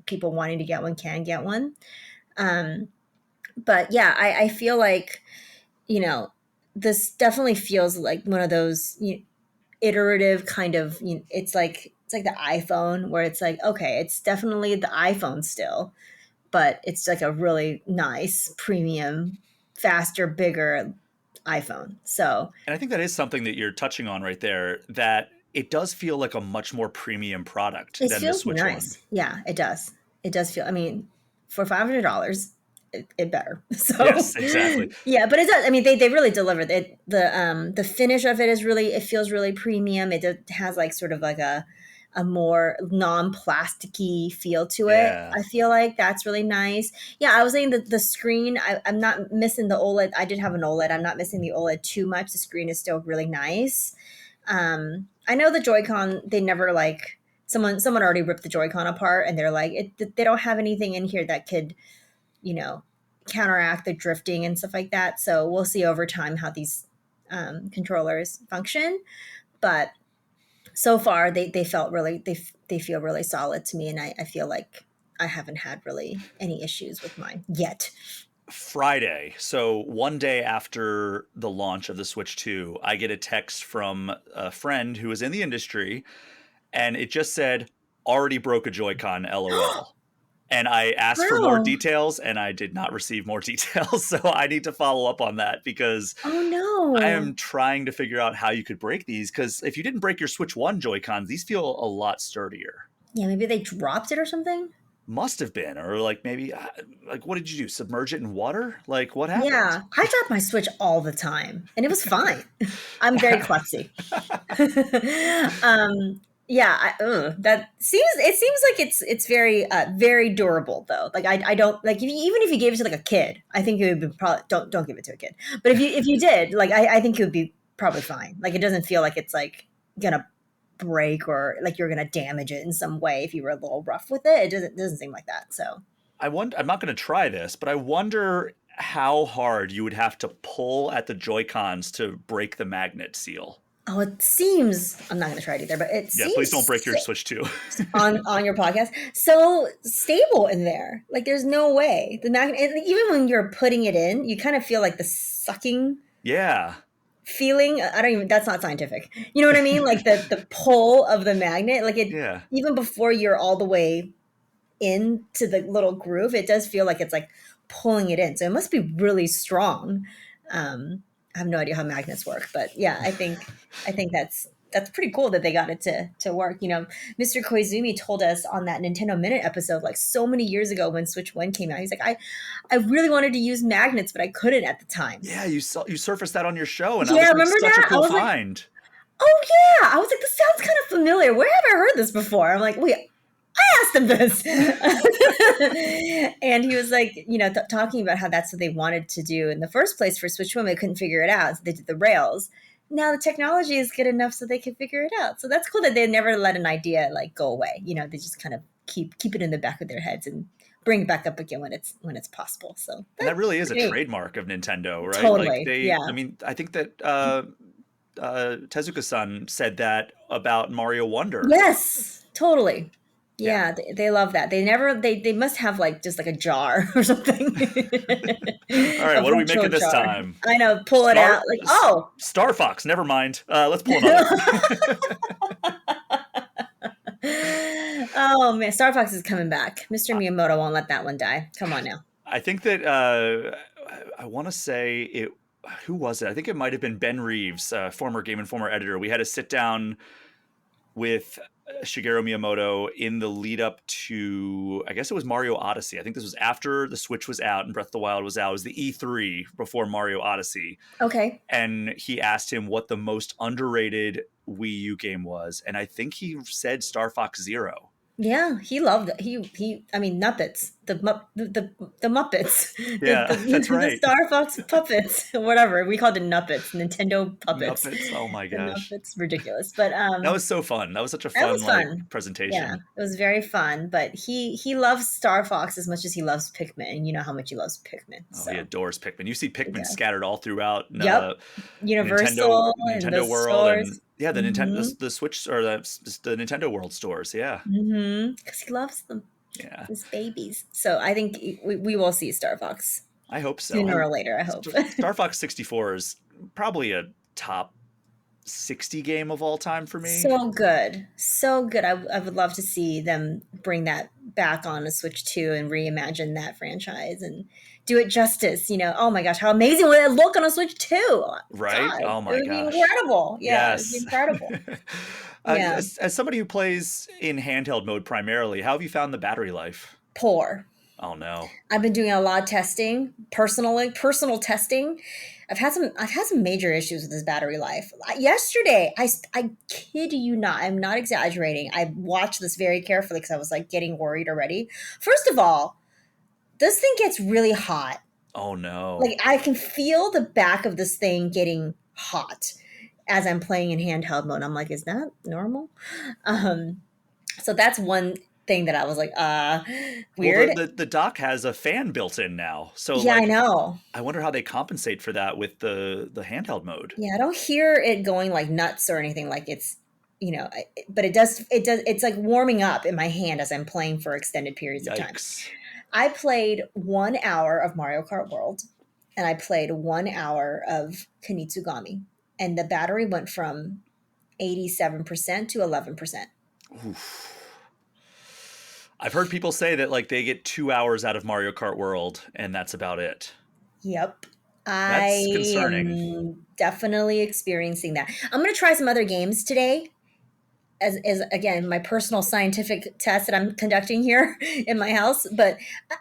people wanting to get one can get one. Um, but yeah, I feel like you know this definitely feels like one of those iterative kind of it's like the iPhone where it's like okay it's definitely the iPhone still but it's like a really nice premium faster bigger iPhone so And I think that is something that you're touching on right there, that it does feel like a much more premium product it than the feels Switch one. nice. Yeah, it does feel, I mean, for $500 it better so Yes, exactly. yeah but it does, I mean they really delivered it. The finish of it is really, it feels really premium. Has like sort of like a more non-plasticky feel to it. Yeah. I feel like that's really nice. Yeah, I was saying that the screen, I'm not missing the OLED. I did have an OLED. I'm not missing the OLED too much. The screen is still really nice. I know the Joy-Con, they never like someone already ripped the Joy-Con apart and they're like they don't have anything in here that could, you know, counteract the drifting and stuff like that. So we'll see over time how these controllers function. But so far they felt really they feel really solid to me and I feel like I haven't had really any issues with mine yet. Friday, so one day after the launch of the Switch 2, I get a text from a friend who was in the industry, and it just said, already broke a Joy-Con, LOL. And I asked for more Wow. details, and I did not receive more details. So I need to follow up on that because Oh I no. am trying to figure out how you could break these. Because if you didn't break your Switch 1 Joy-Cons, these feel a lot sturdier. Yeah, maybe they dropped it or something. Must have been. Or like maybe, like, what did you do? Submerge it in water? Like, what happened? Yeah, I drop my Switch all the time, and it was fine. I'm very klutzy. Yeah, that seems like it's very very durable though. Like I don't like, if you, even if you gave it to like a kid, I think it would be probably, don't give it to a kid. But if you did, like I think it would be probably fine. Like it doesn't feel like it's like gonna break or like you're gonna damage it in some way if you were a little rough with it. It doesn't seem like that. So I'm not going to try this, but I wonder how hard you would have to pull at the Joy-Cons to break the magnet seal. oh, it seems, I'm not gonna try it either, but it Yeah, please don't seems break your Switch 2. on your podcast so stable in there. Like there's no way the magnet, and even when you're putting it in, you kind of feel like the sucking Yeah. feeling. I don't even, that's not scientific, you know what I mean, like the pull of the magnet, like it, Yeah. even before you're all the way into the little groove, it does feel like it's like pulling it in, so it must be really strong. I have no idea how magnets work, but yeah, I think that's pretty cool that they got it to work. Mr. Koizumi told us on that Nintendo Minute episode, like so many years ago when Switch 1 came out, he's like, I really wanted to use magnets, but I couldn't at the time. Yeah, you surfaced that on your show, and I Yeah, was like, remember such a that? I cool was like, find. oh yeah. I was like, this sounds kind of familiar. Where have I heard this before? I'm like, wait, I asked him this. And he was like, talking about how that's what they wanted to do in the first place for Switch 1. They couldn't figure it out, so they did the rails. Now the technology is good enough so they can figure it out. So that's cool that they never let an idea like go away. They just kind of keep it in the back of their heads and bring it back up again when it's possible. So And that really is a great. trademark of Nintendo, right? Like Totally. Yeah. I mean, I think that Tezuka-san said that about Mario Wonder. Yes, totally. Yeah. Yeah, they love that. They must have like just like a jar or something. All right, A what are we virtual making this jar. time? I know, pull it out. Like, oh, Star Fox. Never mind. Let's pull another. oh man, Star Fox is coming back. Mr. Miyamoto won't let that one die. Come on now. I think that I want to say it. Who was it? I think it might have been Ben Reeves, former Game Informer editor. We had a sit down with Shigeru Miyamoto in the lead up to, I guess it was Mario Odyssey. I think this was after the Switch was out and Breath of the Wild was out. It was the E3 before Mario Odyssey. Okay. And he asked him what the most underrated Wii U game was. And I think he said Star Fox Zero. Yeah, he loved it. I mean, Muppets, the Muppets, Yeah, that's the right. Star Fox puppets, whatever we called it, Nuppets, Nintendo puppets. Muppets. Oh my The gosh, Muppets, ridiculous. But that was so fun. That was such a that fun was fun. presentation. Yeah, it was very fun. But he loves Star Fox as much as he loves Pikmin, and you know how much he loves Pikmin. Oh, So he adores Pikmin. You see Pikmin yeah. scattered all throughout Yep. Universal and Nintendo the World, stores. and yeah, the Mm-hmm. the Switch or the Nintendo World stores. Yeah, Mm-hmm. Because he loves them, yeah. his babies. So I think we will see Star Fox I hope so. sooner or later. I hope. Star Fox 64 is probably a top 60 game of all time for me. So good. So good. I would love to see them bring that back on a Switch 2 and reimagine that franchise and do it justice. Oh my gosh, how amazing would it look on a Switch 2? Right? God, Oh my it would be gosh. incredible. Yeah, Yes. it would be incredible. Yeah. As somebody who plays in handheld mode primarily, how have you found the battery life? Poor. Oh no. I've been doing a lot of testing, personal testing. I've had some major issues with this battery life. Yesterday, I kid you not, I'm not exaggerating. I watched this very carefully because I was like getting worried already. First of all, this thing gets really hot. Oh no. Like I can feel the back of this thing getting hot as I'm playing in handheld mode. I'm like, is that normal? So that's one thing that I was like, weird. Well, the dock has a fan built in now, so Yeah, I know. I wonder how they compensate for that with the handheld mode. Yeah, I don't hear it going like nuts or anything like it's, but it does, it's like warming up in my hand as I'm playing for extended periods of time. Yikes. I played 1 hour of Mario Kart World and I played 1 hour of Kunitsugami, and the battery went from 87% to 11%. Oof. I've heard people say that like they get 2 hours out of Mario Kart World, and that's about it. Yep. That's I concerning. am definitely experiencing that. I'm going to try some other games today as again my personal scientific test that I'm conducting here in my house. But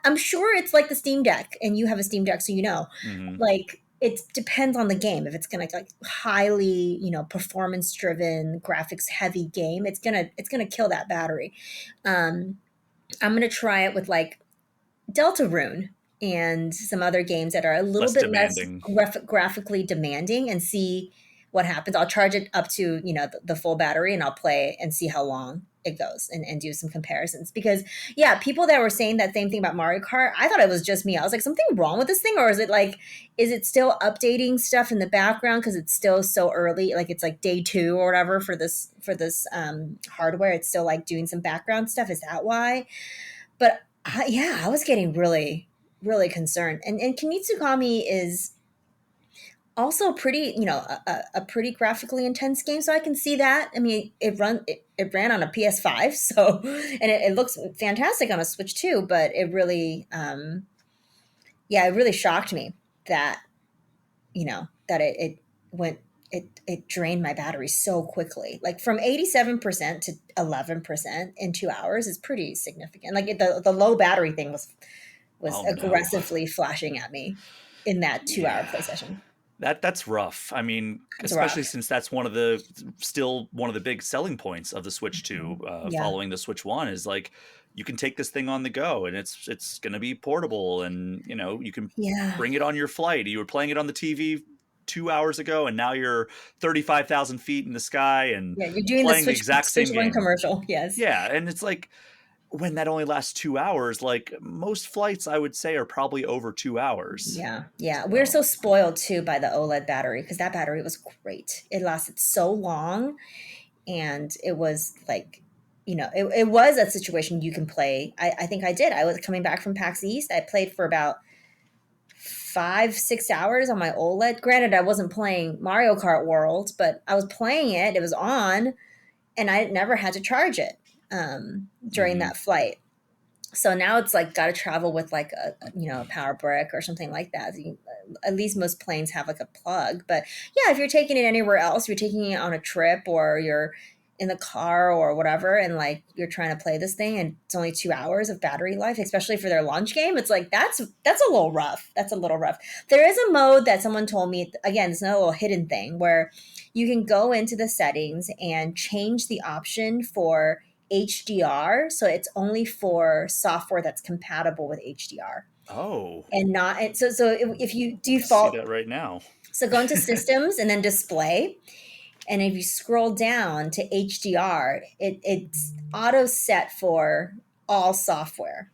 I'm sure it's like the Steam Deck, and you have a Steam Deck, so you know, Hmm. like it depends on the game. If it's gonna like highly, performance driven, graphics heavy game, it's gonna kill that battery. Um, I'm gonna try it with like Deltarune and some other games that are a little Less bit less demanding. graphically demanding and see what happens. I'll charge it up to, the full battery and I'll play and see how long it goes and do some comparisons. Because yeah, people that were saying that same thing about Mario Kart, I thought it was just me. I was like, something wrong with this thing? Or is it still updating stuff in the background because it's still so early? Like it's like day 2 or whatever for this hardware. It's still like doing some background stuff. Is that why? But yeah, I was getting really, really concerned. And Kinitsugami is also pretty, a pretty graphically intense game. So I can see that. I mean, it ran on a PS5, so and it looks fantastic on a Switch too. But it really, yeah, it really shocked me that that it went it drained my battery so quickly. Like from 87% to 11% in 2 hours is pretty significant. Like the low battery thing was Oh no. aggressively flashing at me in that 2 hour Yeah. play session. That's rough. I mean, It's especially rough. since that's still one of the big selling points of the Switch 2, Yeah. following the Switch 1 is like you can take this thing on the go and it's going to be portable, and you can Yeah. bring it on your flight. You were playing it on the TV 2 hours ago, and now you're 35,000 feet in the sky and Yeah. You're doing the playing the Switch exact same One game. commercial. Yes. Yeah, and it's like when that only lasts 2 hours, like most flights, I would say are probably over 2 hours. Yeah, yeah. We're So so spoiled too by the OLED battery because that battery was great. It lasted so long, and it was like, it was a situation you can play. I think I did. I was coming back from PAX East. I played for about 5, 6 hours on my OLED. Granted, I wasn't playing Mario Kart World, but I was playing it. It was on, and I never had to charge it during mhm. that flight. So now it's like got to travel with like a power brick or something like that. At least most planes have like a plug. But yeah, if you're taking it anywhere else, you're taking it on a trip or you're in the car or whatever, and like you're trying to play this thing, and it's only 2 hours of battery life, especially for their launch game. It's like that's a little rough. That's a little rough. There is a mode that someone told me, again, it's not a little hidden thing where you can go into the settings and change the option for HDR. So it's only for software that's compatible with HDR Oh, and not. And so if you I see default, that right now. so go into systems and then display. And if you scroll down to HDR, it's auto set for all software.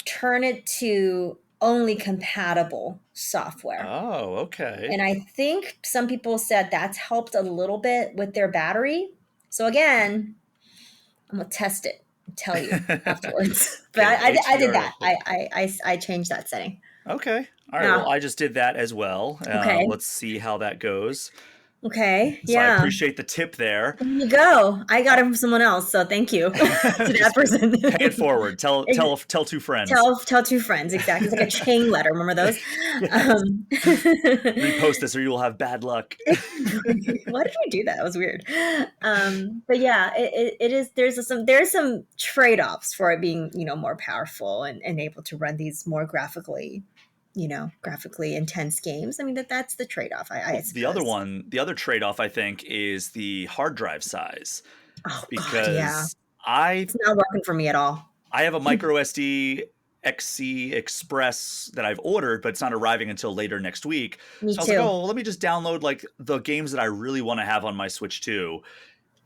Turn it to only compatible software. Oh, okay. And I think some people said that's helped a little bit with their battery. So again, I'm gonna test it and tell you afterwards. But Okay, I did HDR. that. I changed that setting. Okay. All right. Well, Yeah. I just did that as well. Okay. Let's see how that goes. Okay. So I Yeah. appreciate the tip there. There you go. I got it from someone else, so thank you to that Just person. pay it forward. Tell two friends. Tell two friends, exactly. It's like a chain letter. Remember those? Yes. Um, Repost this or you will have bad luck. why did we do that? It was weird. But yeah, it is. There's some trade offs for it being more powerful and able to run these more graphically intense games. I mean that's the trade off. I Well, suppose. the other trade off, I think, is the hard drive size, Oh God, yeah. because I It's not working for me at all. I have a micro SD XC Express that I've ordered, but it's not arriving until later next week. Me So I was like, too. oh, well, let me just download like the games that I really want to have on my Switch 2.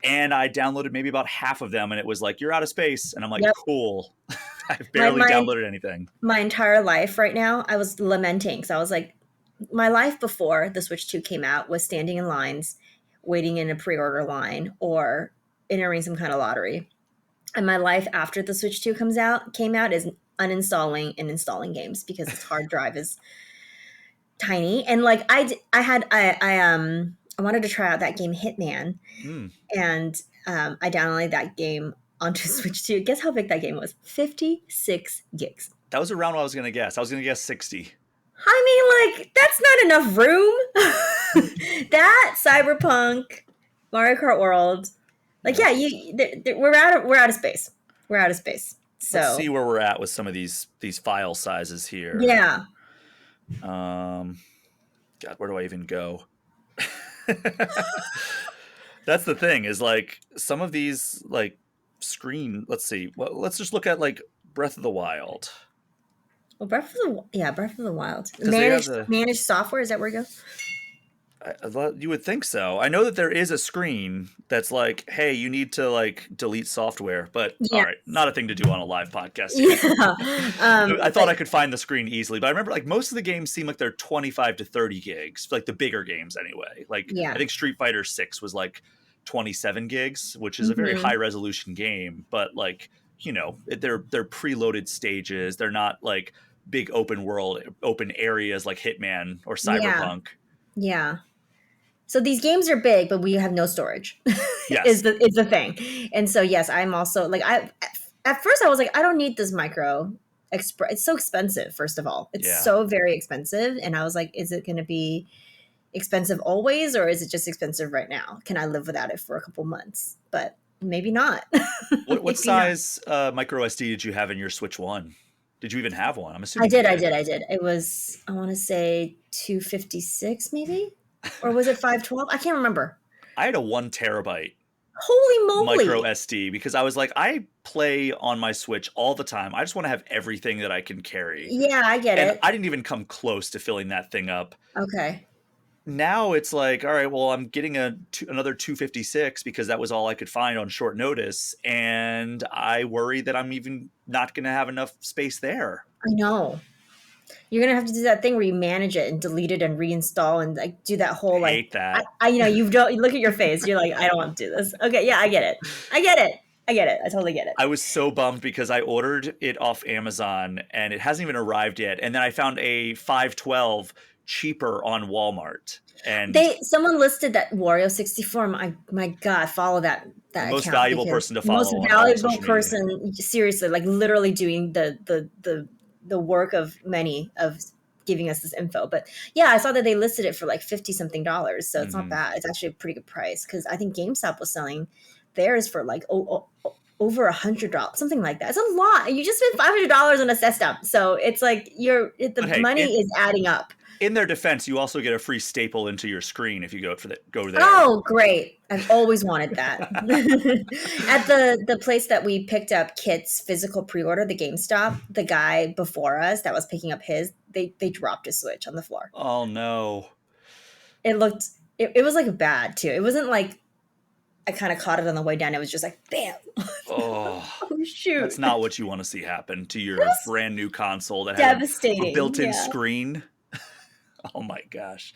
And I downloaded maybe about half of them, and it was like, you're out of space. And I'm like, Yep. cool. I've My barely my downloaded anything. my entire life right now, I was lamenting. So I was like, my life before the Switch 2 came out was standing in lines, waiting in a pre-order line, or entering some kind of lottery. And my life after the Switch 2 came out is uninstalling and installing games because its hard drive is tiny. And like I wanted to try out that game Hitman, Hmm. and I downloaded that game onto Switch 2. Guess how big that game was? 56 gigs. That was around what I was going to guess. I was going to guess 60. I mean, like, that's not enough room. That Cyberpunk, Mario Kart World, like, yeah, we're out of space. We're out of space. Let's So see where we're at with some of these file sizes here. yeah. God, where do I even go? That's the thing, is like some of these like screen. Let's see. Well, let's just look at like Breath of the Wild. Well, Breath of the Wild. 'Cause they have Managed software, is that where we go? You would think so. I know that there is a screen that's like, hey, you need to like delete software, but all Yeah. right, not a thing to do on a live podcast here. Yeah. I thought I could find the screen easily, but I remember like most of the games seem like they're 25 to 30 gigs, like the bigger games anyway. Like Yeah. I think Street Fighter 6 was like 27 gigs, which is a very high resolution game, but like, you know, they're preloaded stages. They're not like big open areas like Hitman or Cyberpunk. Yeah. So these games are big, but we have no storage. Yes. is the thing. And so yes, I'm also like at first I was like, I don't need this micro express. It's so expensive, first of all. It's so very expensive. And I was like, is it gonna be expensive always, or is it just expensive right now? Can I live without it for a couple months? But maybe not. What size micro SD did you have in your Switch 1? Did you even have one? I'm assuming I did. It was, I want to say 256 maybe? Or was it 512? I can't remember. I had a 1 terabyte Holy moly. micro SD because I was like, I play on my Switch all the time. I just want to have everything that I can carry. Yeah, I get And it. I didn't even come close to filling that thing up. Okay. Now it's like, all right, well, I'm getting another 256 because that was all I could find on short notice. And I worry that I'm even not going to have enough space there. I know. You're gonna have to do that thing where you manage it and delete it and reinstall and like do that whole like. Hate that. You know, you don't. You look at your face. You're like, I don't want to do this. Okay, yeah, I get it. I totally get it. I was so bummed because I ordered it off Amazon and it hasn't even arrived yet. And then I found a 512 cheaper on Walmart. And someone listed that Wario 64. My God, follow that most account, valuable person to follow. Most valuable person, seriously, like literally doing the work of many of giving us this info. But yeah, I saw that they listed it for like $50 something. So it's not bad. It's actually a pretty good price because I think GameStop was selling theirs for like over $100, something like that. It's a lot. You just spent $500 on a system, so it's like money is adding up. In their defense, you also get a free staple into your screen if you go there. Oh, great. I've always wanted that. At the place that we picked up Kit's physical pre-order, the GameStop, the guy before us that was picking up his, they dropped a Switch on the floor. Oh, no. It was like bad, too. It wasn't like I kind of caught it on the way down. It was just like, bam. Oh, shoot. That's not what you want to see happen to your brand new console that devastating. has a built-in screen. Oh my gosh.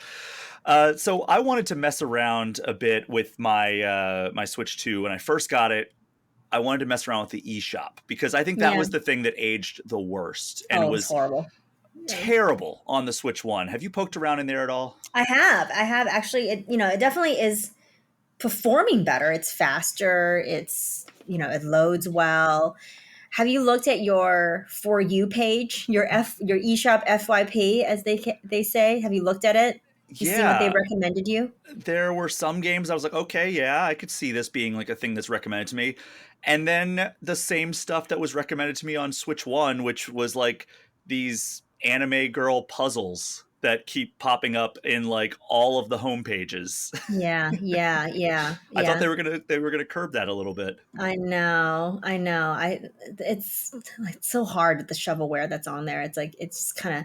So I wanted to mess around a bit with my my Switch 2. When I first got it, I wanted to mess around with the eShop because I think that was the thing that aged the worst and was horrible. Terrible on the Switch 1. Have you poked around in there at all? I have actually. It definitely is performing better. It's faster. It's, it loads well. Have you looked at your For You page, your eShop FYP, as they say? Have you looked at it? You see what they recommended you? There were some games I was like, okay, yeah, I could see this being like a thing that's recommended to me. And then the same stuff that was recommended to me on Switch 1, which was like these anime girl puzzles that keep popping up in like all of the home pages. Yeah. I thought they were gonna curb that a little bit. I know. It's so hard with the shovelware that's on there. It's like it's kind of,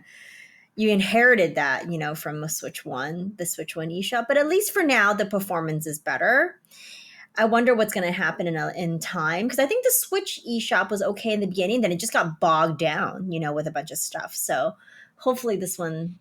you inherited that, from the Switch 1 eShop. But at least for now, the performance is better. I wonder what's going to happen in time, because I think the Switch eShop was okay in the beginning, then it just got bogged down, with a bunch of stuff. So hopefully this one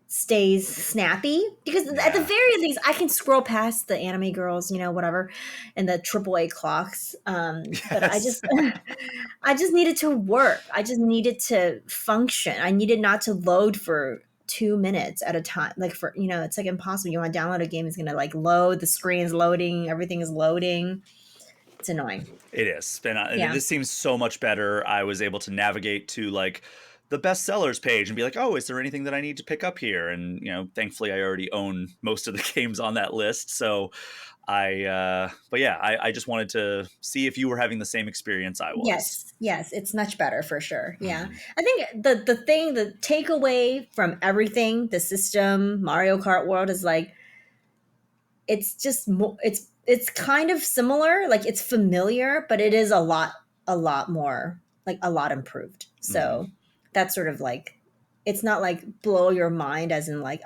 stays snappy, because at the very least I can scroll past the anime girls, whatever, and the AAA clocks. But I just needed to work. I just needed to function. I needed not to load for 2 minutes at a time. Like it's like impossible. You want to download a game, it's going to like load, the screen is loading, everything is loading. It's annoying. It is. And Yeah. this seems so much better. I was able to navigate to like the bestsellers page and be like, oh, is there anything that I need to pick up here? And, thankfully I already own most of the games on that list. So but yeah, I just wanted to see if you were having the same experience I was. Yes, yes, it's much better for sure. Yeah. Mhm. I think the takeaway from everything, the system, Mario Kart World is like it's just it's kind of similar, like it's familiar, but it is a lot more, like a lot improved. Mhm. So that's sort of like it's not like blow your mind as in like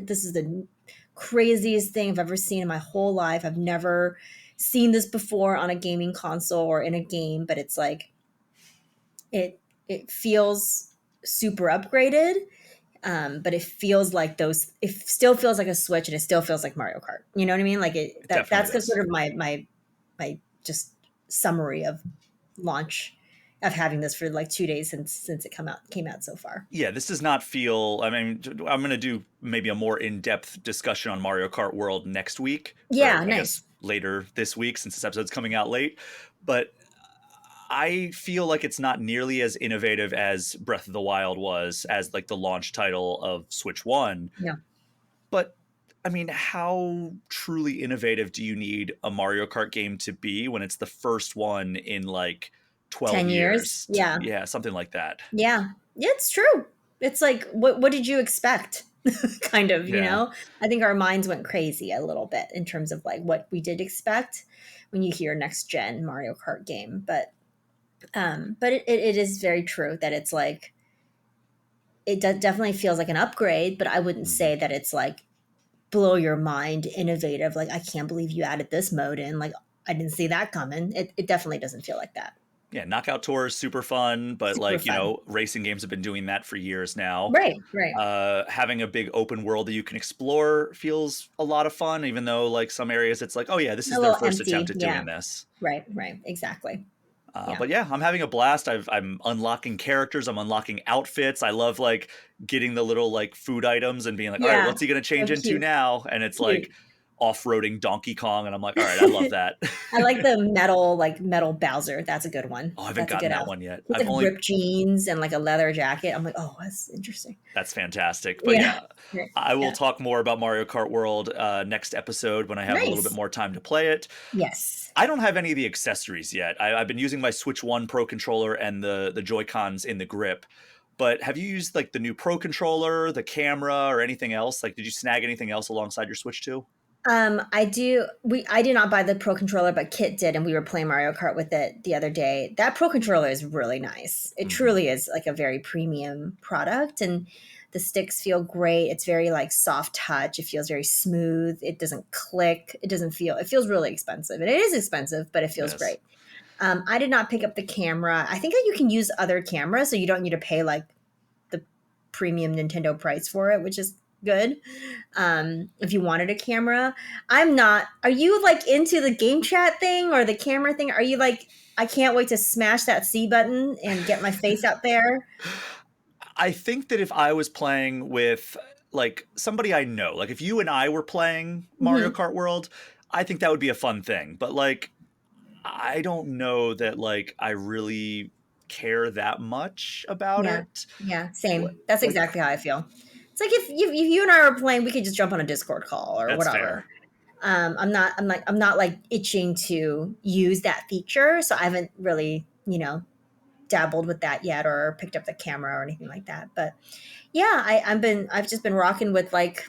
this is the craziest thing I've ever seen in my whole life. I've never seen this before on a gaming console or in a game, but it's like it feels super upgraded, but it feels like it still feels like a Switch and it still feels like Mario Kart. You know what I mean? Like It definitely that's does. sort of my just summary of launch of having this for like 2 days since it came out so far. Yeah, this does not feel. I mean, I'm going to do maybe a more in-depth discussion on Mario Kart World next week, or Yeah, I guess nice. later this week since this episode's coming out late. But I feel like it's not nearly as innovative as Breath of the Wild was as like the launch title of Switch 1. Yeah, But I mean, how truly innovative do you need a Mario Kart game to be when it's the first one in like 12 10 years. years? Yeah, Yeah, something like that. yeah, yeah. It's true. It's like what did you expect? Kind of, you Yeah. know. I think our minds went crazy a little bit in terms of like what we did expect when you hear next gen Mario Kart game, but it is very true that it's like definitely feels like an upgrade, but I wouldn't Mhm. say that it's like blow your mind innovative, like I can't believe you added this mode in, like I didn't see that coming. It definitely doesn't feel like that. Yeah, Knockout Tour is super fun, but Super like, fun. racing games have been doing that for years now. Right. Having a big open world that you can explore feels a lot of fun, even though like some areas it's like, oh yeah, this A is their little first attempt empty. at Yeah. doing this. Right, exactly. Yeah. But yeah, I'm having a blast. I'm unlocking characters. I'm unlocking outfits. I love like getting the little like food items and being like, all right, Yeah. what's he gonna change So into cute. now? And it's like Cute. off-roading Donkey Kong, and I'm like, all right, I love that. I like the metal Bowser. That's a good one. Oh, I haven't That's a gotten good that outfit. one yet. With like ripped jeans and like a leather jacket. I'm like, oh, that's interesting. That's fantastic. But Yeah. yeah, Right. I will Yeah. talk more about Mario Kart World next episode when I have a little bit Nice. more time to play it. Yes. I don't have any of the accessories yet. I've been using my Switch 1 Pro controller and the Joy-Cons in the grip. But have you used like the new Pro controller, the camera, or anything else? Like, did you snag anything else alongside your Switch 2? I did not buy the Pro controller, but Kit did, and we were playing Mario Kart with it the other day. That Pro controller is really nice. It Hmm. truly is like a very premium product, and the sticks feel great. It's very like soft touch. It feels very smooth. It doesn't click. It feels really expensive. And it is expensive, but it feels Yes. great. I did not pick up the camera. I think that you can use other cameras, so you don't need to pay like the premium Nintendo price for it, which is good. If you wanted a camera, I'm not. Are you like into the game chat thing or the camera thing? Are you like, I can't wait to smash that C button and get my face out there? I think that if I was playing with like somebody I know, like if you and I were playing Mario Hmm. Kart World, I think that would be a fun thing. But like, I don't know that like I really care that much about Yeah, it. yeah, What, same. That's like, exactly how I feel. It's like if you and I were playing, we could just jump on a Discord call or that's fair. whatever. I'm not like itching to use that feature, so I haven't really, dabbled with that yet or picked up the camera or anything like that. But yeah, I've just been rocking with like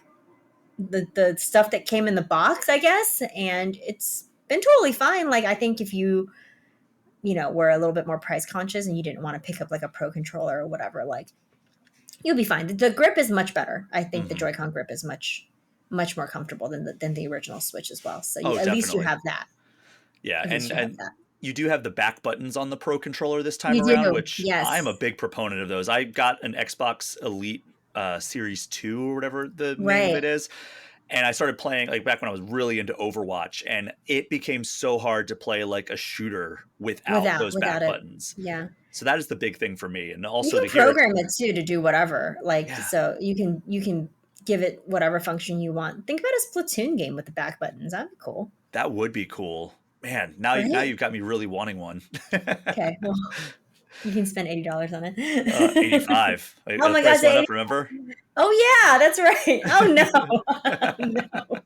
the stuff that came in the box, I guess, and it's been totally fine. Like I think if you were a little bit more price conscious and you didn't want to pick up like a pro controller or whatever, like you'll be fine. The grip is much better. I think the Hmm. Joy-Con grip is much more comfortable than the original Switch as well. So Oh, at least you definitely. have that. Yeah, At least and you have and that. you do have the back buttons on the Pro controller this time You around, do. which I'm a Yes. big proponent of those. I got an Xbox Elite Series 2 or whatever the name of Right. it is, and I started playing like back when I was really into Overwatch, and it became so hard to play like a shooter without those Without back it. buttons. Yeah. So that is the big thing for me, and You also can to hear it. program it too to do whatever. Like Yeah, so you can give it whatever function you want. Think about a Splatoon game with the back buttons. That'd be cool. that would be cool. Man, now right? you've got me really wanting one. Okay, well, you can spend $80 on it. 85. Oh The my gosh, price went 80. up, remember? Oh yeah, that's right. Oh no. No.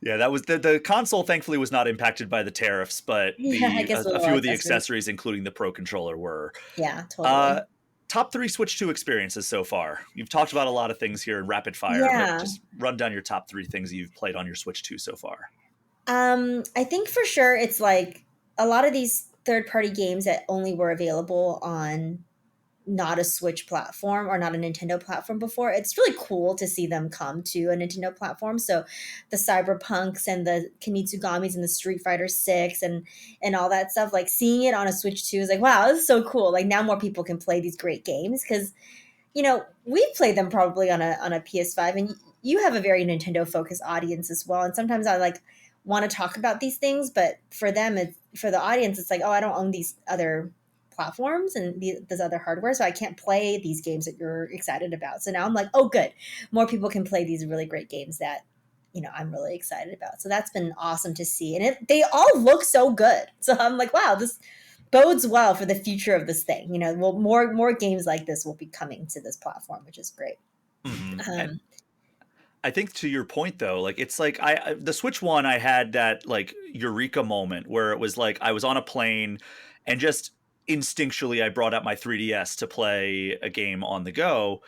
Yeah, that was the console thankfully was not impacted by the tariffs, but Yeah, I guess a little few of the accessories. accessories, including the Pro controller, were. Yeah, Uh, totally. top 3 Switch 2 experiences so far. You've talked about a lot of things here in rapid fire, but Yeah. just run down your top 3 things you've played on your Switch 2 so far. I think for sure it's like a lot of these third-party games that only were available on not a Switch platform or not a Nintendo platform before. It's really cool to see them come to a Nintendo platform. So the Cyberpunks and the Kinitsugamis and the Street Fighter 6 and all that stuff, like seeing it on a Switch 2 is like, wow, this is so cool. Like now more people can play these great games because we played them probably on a PS5, and you have a very Nintendo focused audience as well. And sometimes I like want to talk about these things, but for them, for the audience, it's like, oh, I don't own these other platforms and this other hardware, so I can't play these games that you're excited about. So now I'm like, oh, good, more people can play these really great games that I'm really excited about. So that's been awesome to see, and they all look so good. So I'm like, wow, this bodes well for the future of this thing. Well, more games like this will be coming to this platform, which is great. Mm-hmm. Um, I think to your point though, like it's like the Switch One, I had that like eureka moment where it was like I was on a plane and just instinctually I brought out my 3DS to play a game on the go.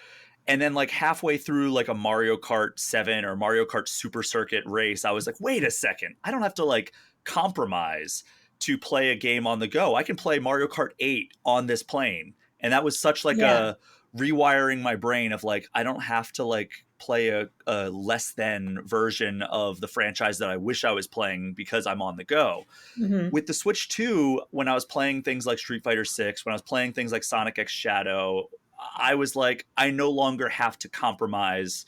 And then like halfway through like a Mario Kart 7 or Mario Kart Super Circuit race, I was like, wait a second, I don't have to like compromise to play a game on the go. I can play Mario Kart 8 on this plane. And that was such like yeah. a rewiring my brain of like I don't have to like play a less than version of the franchise that I wish I was playing because I'm on the go. Hmm. With the Switch 2, when I was playing things like Street Fighter 6, when I was playing things like Sonic X Shadow, I was like, I no longer have to compromise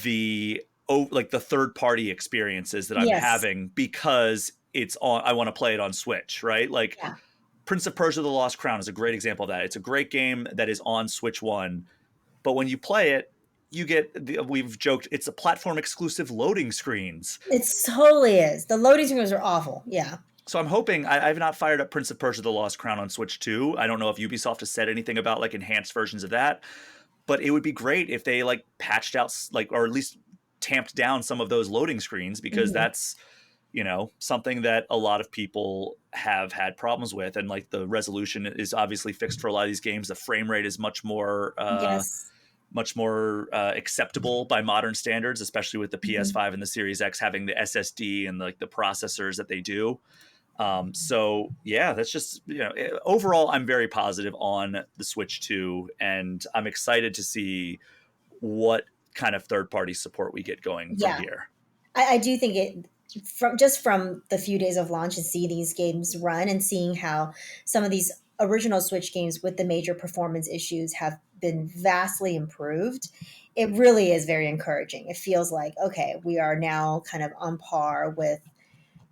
the third party experiences that I'm Yes. having because it's on. I want to play it on Switch, right? Like Yeah. Prince of Persia: The Lost Crown is a great example of that. It's a great game that is on Switch One, but when you play it, we've joked it's a platform exclusive loading screens. It totally is. The loading screens are awful. Yeah. So I'm hoping I've not fired up Prince of Persia: The Lost Crown on Switch 2. I don't know if Ubisoft has said anything about like enhanced versions of that, but it would be great if they like patched out like or at least tamped down some of those loading screens because Hmm. that's something that a lot of people have had problems with, and like the resolution is obviously fixed for a lot of these games. The frame rate is Yes. much more acceptable by modern standards, especially with the Hmm. PS5 and the Series X having the SSD and like the processors that they do. So yeah, that's just overall, I'm very positive on the Switch 2, and I'm excited to see what kind of third party support we get going from Yeah. here. I do think from the few days of launch and see these games run and seeing how some of these original Switch games with the major performance issues have been vastly improved. It really is very encouraging. It feels like, okay, we are now kind of on par with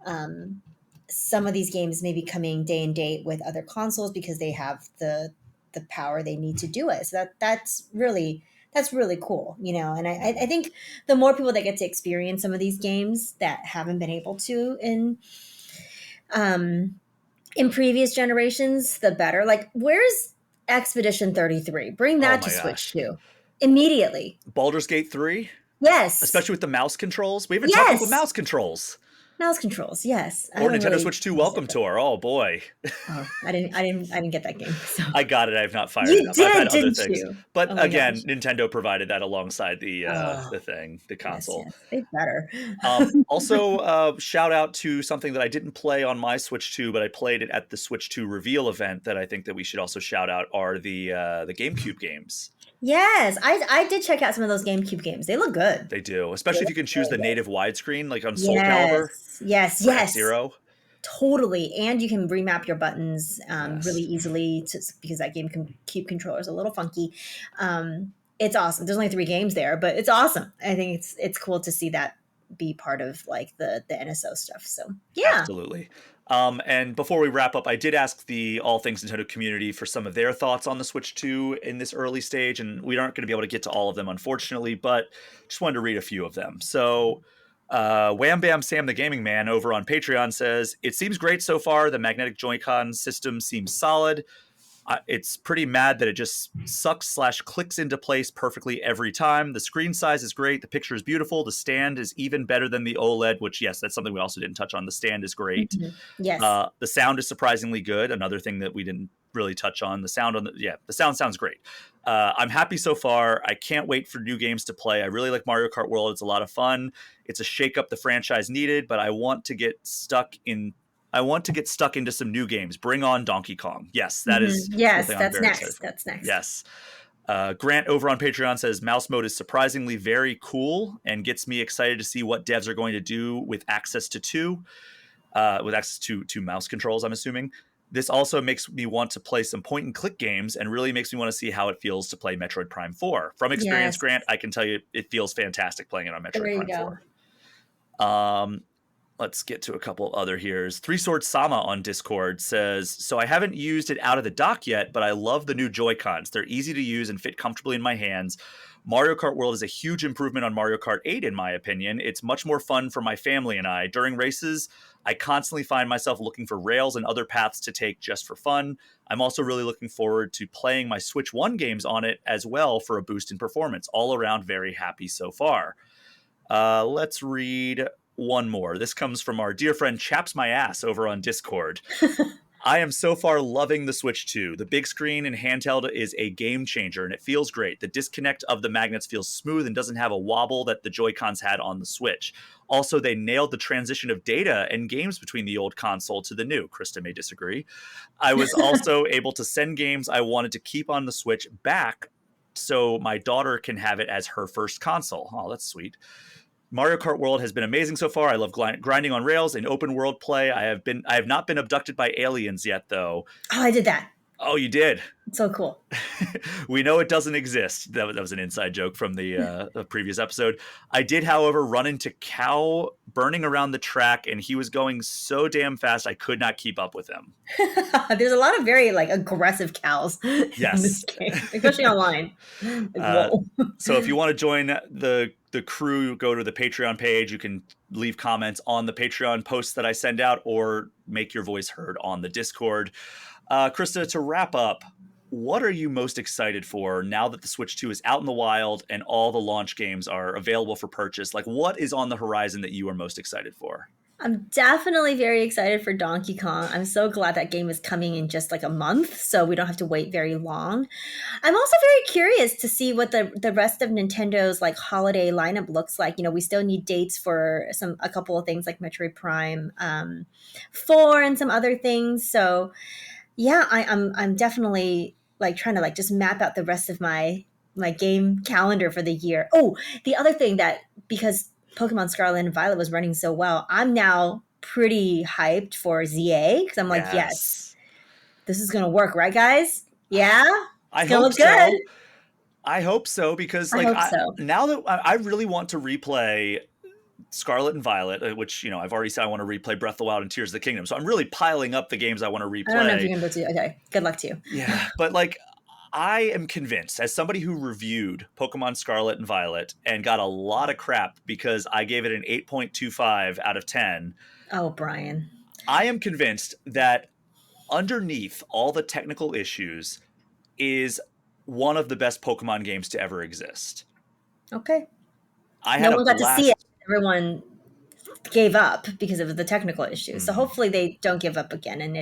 um, some of these games maybe coming day and date with other consoles because they have the power they need to do it. So that's really cool, And I think the more people that get to experience some of these games that haven't been able to um, in previous generations, the better. Like, where's Expedition 33? Bring Oh that to my Switch gosh. too, immediately. Baldur's Gate 3, Yes, especially with the mouse controls. We even talked about yes, mouse controls. mouse controls. Yes, I Or haven't Nintendo really Switch 2 used it, Welcome but Tour. Oh boy. I didn't get that game. So I got it. I have not fired it you up. I've had did, other didn't things. you? But Oh my again, gosh. Nintendo provided that alongside Oh, the yes, console. yes. They better. Also, shout out to something that I didn't play on my Switch 2, but I played it at the Switch 2 reveal event that I think that we should also shout out are the GameCube games. Yes, I did check out some of those GameCube games. They look good. They do, They especially if look you can choose really the good. native widescreen, like on Soul Calibur Yes, yes, or yes. F-Zero. Totally. And you can remap your buttons really Yes. easily because that game can keep controllers a little funky. It's awesome. There's only 3 games there, but it's awesome. I think it's cool to see that be part of like the NSO stuff. So yeah. Absolutely. And before we wrap up, I did ask the All Things Nintendo community for some of their thoughts on the Switch 2 in this early stage, and we aren't going to be able to get to all of them, unfortunately, but just wanted to read a few of them. So, Wham Bam Sam the Gaming Man over on Patreon says, it seems great so far. The magnetic Joy-Con system seems solid. It's pretty mad that it just sucks/clicks into place perfectly every time. The screen size is great. The picture is beautiful. The stand is even better than the OLED, which, yes, that's something we also didn't touch on. The stand is great. Yes. The sound is surprisingly good. Another thing that we didn't really touch on. The sound the sound sounds great. I'm happy so far. I can't wait for new games to play. I really like Mario Kart World. It's a lot of fun. It's a shake up the franchise needed, but I want to get stuck into some new games. Bring on Donkey Kong. Yes, that is yes, something that's I'm very next. excited for. That's next. Yes. Grant over on Patreon says mouse mode is surprisingly very cool and gets me excited to see what devs are going to do with access to mouse controls, I'm assuming. This also makes me want to play some point and click games and really makes me want to see how it feels to play Metroid Prime 4. From experience, Yes. Grant, I can tell you it feels fantastic playing it on Metroid Prime 4. Let's get to a couple of other here's. Three Sword Sama on Discord says, so I haven't used it out of the dock yet, but I love the new Joy-Cons. They're easy to use and fit comfortably in my hands. Mario Kart World is a huge improvement on Mario Kart 8, in my opinion. It's much more fun for my family and I. During races, I constantly find myself looking for rails and other paths to take just for fun. I'm also really looking forward to playing my Switch 1 games on it as well for a boost in performance. All around, very happy so far. Let's read one more. This comes from our dear friend Chaps My Ass over on Discord. I am so far loving the Switch 2. The big screen and handheld is a game changer, and it feels great. The disconnect of the magnets feels smooth and doesn't have a wobble that the Joy-Cons had on the Switch. Also, they nailed the transition of data and games between the old console to the new. Krysta may disagree. I was also able to send games I wanted to keep on the Switch back so my daughter can have it as her first console. Oh, that's sweet. Mario Kart World has been amazing so far. I love grinding on rails and open world play. I have not been abducted by aliens yet, though. Oh, I did that. Oh, you did? It's so cool. We know it doesn't exist. That was an inside joke from the previous episode. I did, however, run into Cow burning around the track, and he was going so damn fast I could not keep up with him. There's a lot of very aggressive cows in this game, especially online. So if you want to join the crew, go to the Patreon page. You can leave comments on the Patreon posts that I send out or make your voice heard on the Discord. Krysta, to wrap up, what are you most excited for now that the Switch 2 is out in the wild and all the launch games are available for purchase? What is on the horizon that you are most excited for? I'm definitely very excited for Donkey Kong. I'm so glad that game is coming in just a month, so we don't have to wait very long. I'm also very curious to see what the rest of Nintendo's holiday lineup looks like. We still need dates for a couple of things like Metroid Prime 4 and some other things. So yeah, I'm definitely trying to just map out the rest of my game calendar for the year. Oh, the other thing that, because Pokemon Scarlet and Violet was running so well, I'm now pretty hyped for ZA because I'm yes, this is gonna work, right, guys? Yeah, I gonna hope look good. I hope so because now that I really want to replay Scarlet and Violet, which I've already said I want to replay Breath of the Wild and Tears of the Kingdom. So I'm really piling up the games I want to replay. I don't know if you're gonna be able to. Okay, good luck to you. Yeah, but I am convinced, as somebody who reviewed Pokemon Scarlet and Violet and got a lot of crap because I gave it an 8.25 out of 10. Oh, Brian. I am convinced that underneath all the technical issues is one of the best Pokemon games to ever exist. Okay. No one got to see it. Everyone gave up because of the technical issues. So hopefully they don't give up again, and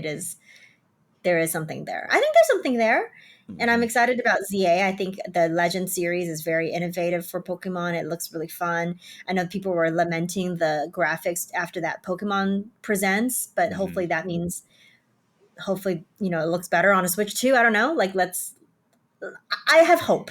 there is something there. I think there's something there. And I'm excited about ZA. I think the Legend series is very innovative for Pokemon. It looks really fun. I know people were lamenting the graphics after that Pokemon Presents, but hopefully that means, it looks better on a Switch too. I don't know. I have hope.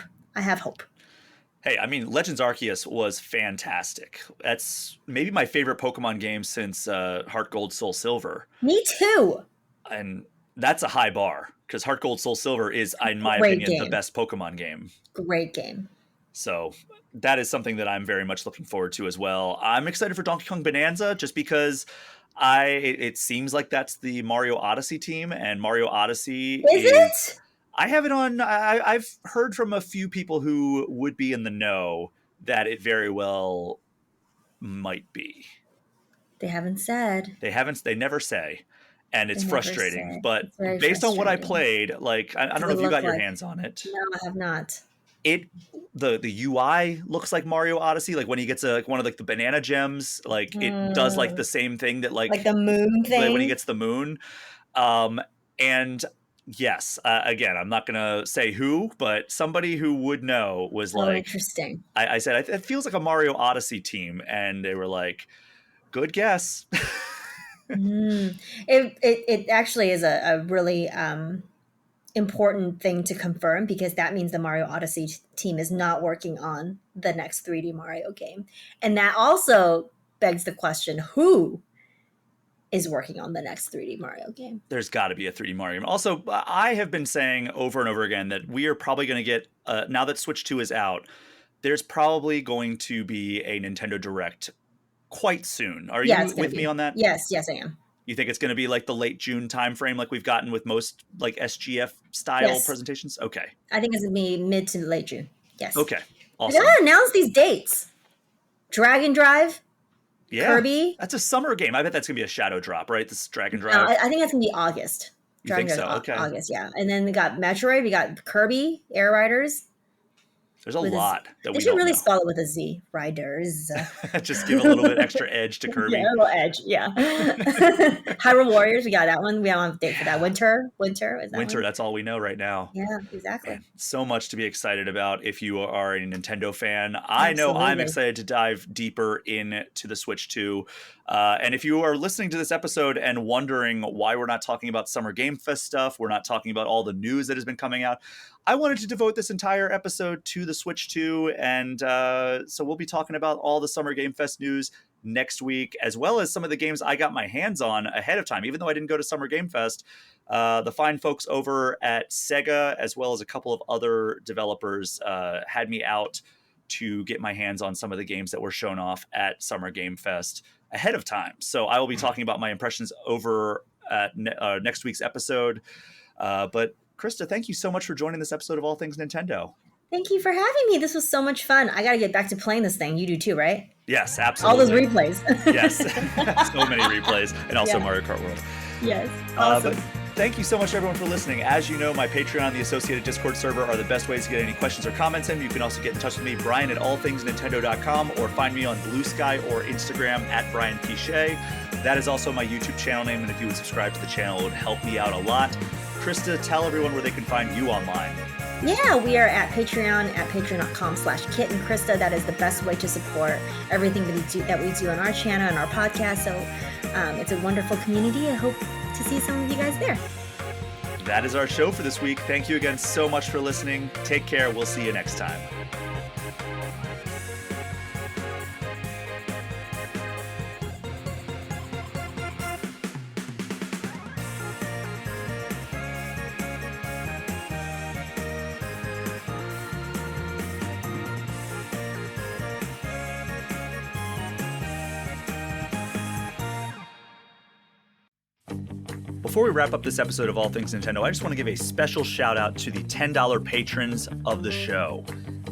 Hey, I mean, Legends Arceus was fantastic. That's maybe my favorite Pokemon game since Heart Gold, Soul Silver. Me too. And that's a high bar because Heart Gold, Soul Silver is, in my opinion, the best Pokemon game. Great game. So that is something that I'm very much looking forward to as well. I'm excited for Donkey Kong Bonanza just because it seems like that's the Mario Odyssey team, and Mario Odyssey is it? I have it on. I've heard from a few people who would be in the know that it very well might be. They haven't said. They never say. And it's frustrating. But it's very based on what I frustrating. played, like, I don't know if you got your hands on it. No, I have not. The UI looks like Mario Odyssey. Like when he gets one of like the banana gems, like it does like the same thing that like the moon thing. Like when he gets the moon. And yes, again, I'm not gonna say who, but somebody who would know was like, interesting. I said it feels like a Mario Odyssey team, and they were like, good guess. It actually is a really important thing to confirm, because that means the Mario Odyssey team is not working on the next 3D Mario game. And that also begs the question, who is working on the next 3D Mario game? There's got to be a 3D Mario game. Also, I have been saying over and over again that we are probably going to get, now that Switch 2 is out, there's probably going to be a Nintendo Direct quite soon. Are you with me on that? Yes, I am. You think it's going to be like the late June timeframe like we've gotten with most like SGF style presentations? Okay. I think it's going to be mid to late June. Yes. Okay. Awesome. They gotta announce these dates. Dragon Drive. Yeah. Kirby. That's a summer game. I bet that's going to be a shadow drop, right? This Dragon Drive. No, I think that's going to be August. You think so? Okay. August, yeah. And then we got Metroid. We got Kirby, Air Riders. There's a lot that we don't know. They should really spell it with a Z. Riders. Just give a little bit extra edge to Kirby. Yeah, a little edge, yeah. Hyrule Warriors, we got that one. We don't have a date for that. Winter, is that Winter, that's all we know right now. Yeah, exactly. Man, so much to be excited about if you are a Nintendo fan. I know I'm excited to dive deeper into the Switch 2. And if you are listening to this episode and wondering why we're not talking about Summer Game Fest stuff, we're not talking about all the news that has been coming out, I wanted to devote this entire episode to the Switch 2. And so we'll be talking about all the Summer Game Fest news next week, as well as some of the games I got my hands on ahead of time. Even though I didn't go to Summer Game Fest, the fine folks over at Sega, as well as a couple of other developers, had me out to get my hands on some of the games that were shown off at Summer Game Fest ahead of time. So I will be talking about my impressions over at next week's episode. But Krysta, thank you so much for joining this episode of All Things Nintendo. Thank you for having me. This was so much fun. I got to get back to playing this thing. You do too, right? Yes, absolutely. All those replays. Yes, so many replays. And also Mario Kart World. Yes, awesome. But thank you so much, everyone, for listening. As you know, my Patreon and the associated Discord server are the best ways to get any questions or comments in. You can also get in touch with me, Brian, at allthingsnintendo.com, or find me on Blue Sky or Instagram at Brian P. Shea. That is also my YouTube channel name, and if you would subscribe to the channel, it would help me out a lot. Krysta, tell everyone where they can find you online. Yeah, we are at Patreon at patreon.com/Kit and Krysta. That is the best way to support everything that we do on our channel and our podcast. So it's a wonderful community. I hope to see some of you guys there. That is our show for this week. Thank you again so much for listening. Take care. We'll see you next time. Before we wrap up this episode of All Things Nintendo, I just want to give a special shout out to the $10 patrons of the show.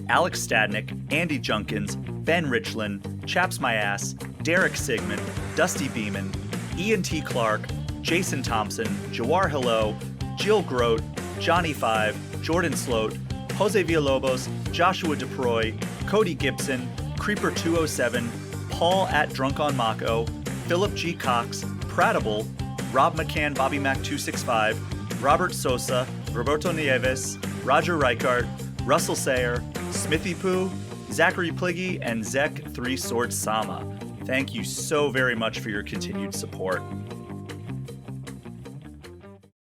Alex Stadnick, Andy Junkins, Ben Richland, Chaps My Ass, Derek Sigmund, Dusty Beeman, Ian T. Clark, Jason Thompson, Jawar Hello, Jill Grote, Johnny Five, Jordan Sloat, Jose Villalobos, Joshua DeProy, Cody Gibson, Creeper207, Paul at Drunk on Mako, Philip G. Cox, Pratable, Rob McCann, Bobby Mac 265, Robert Sosa, Roberto Nieves, Roger Reichart, Russell Sayer, Smithy Poo, Zachary Pliggy, and Zek 3 Sword Sama. Thank you so very much for your continued support.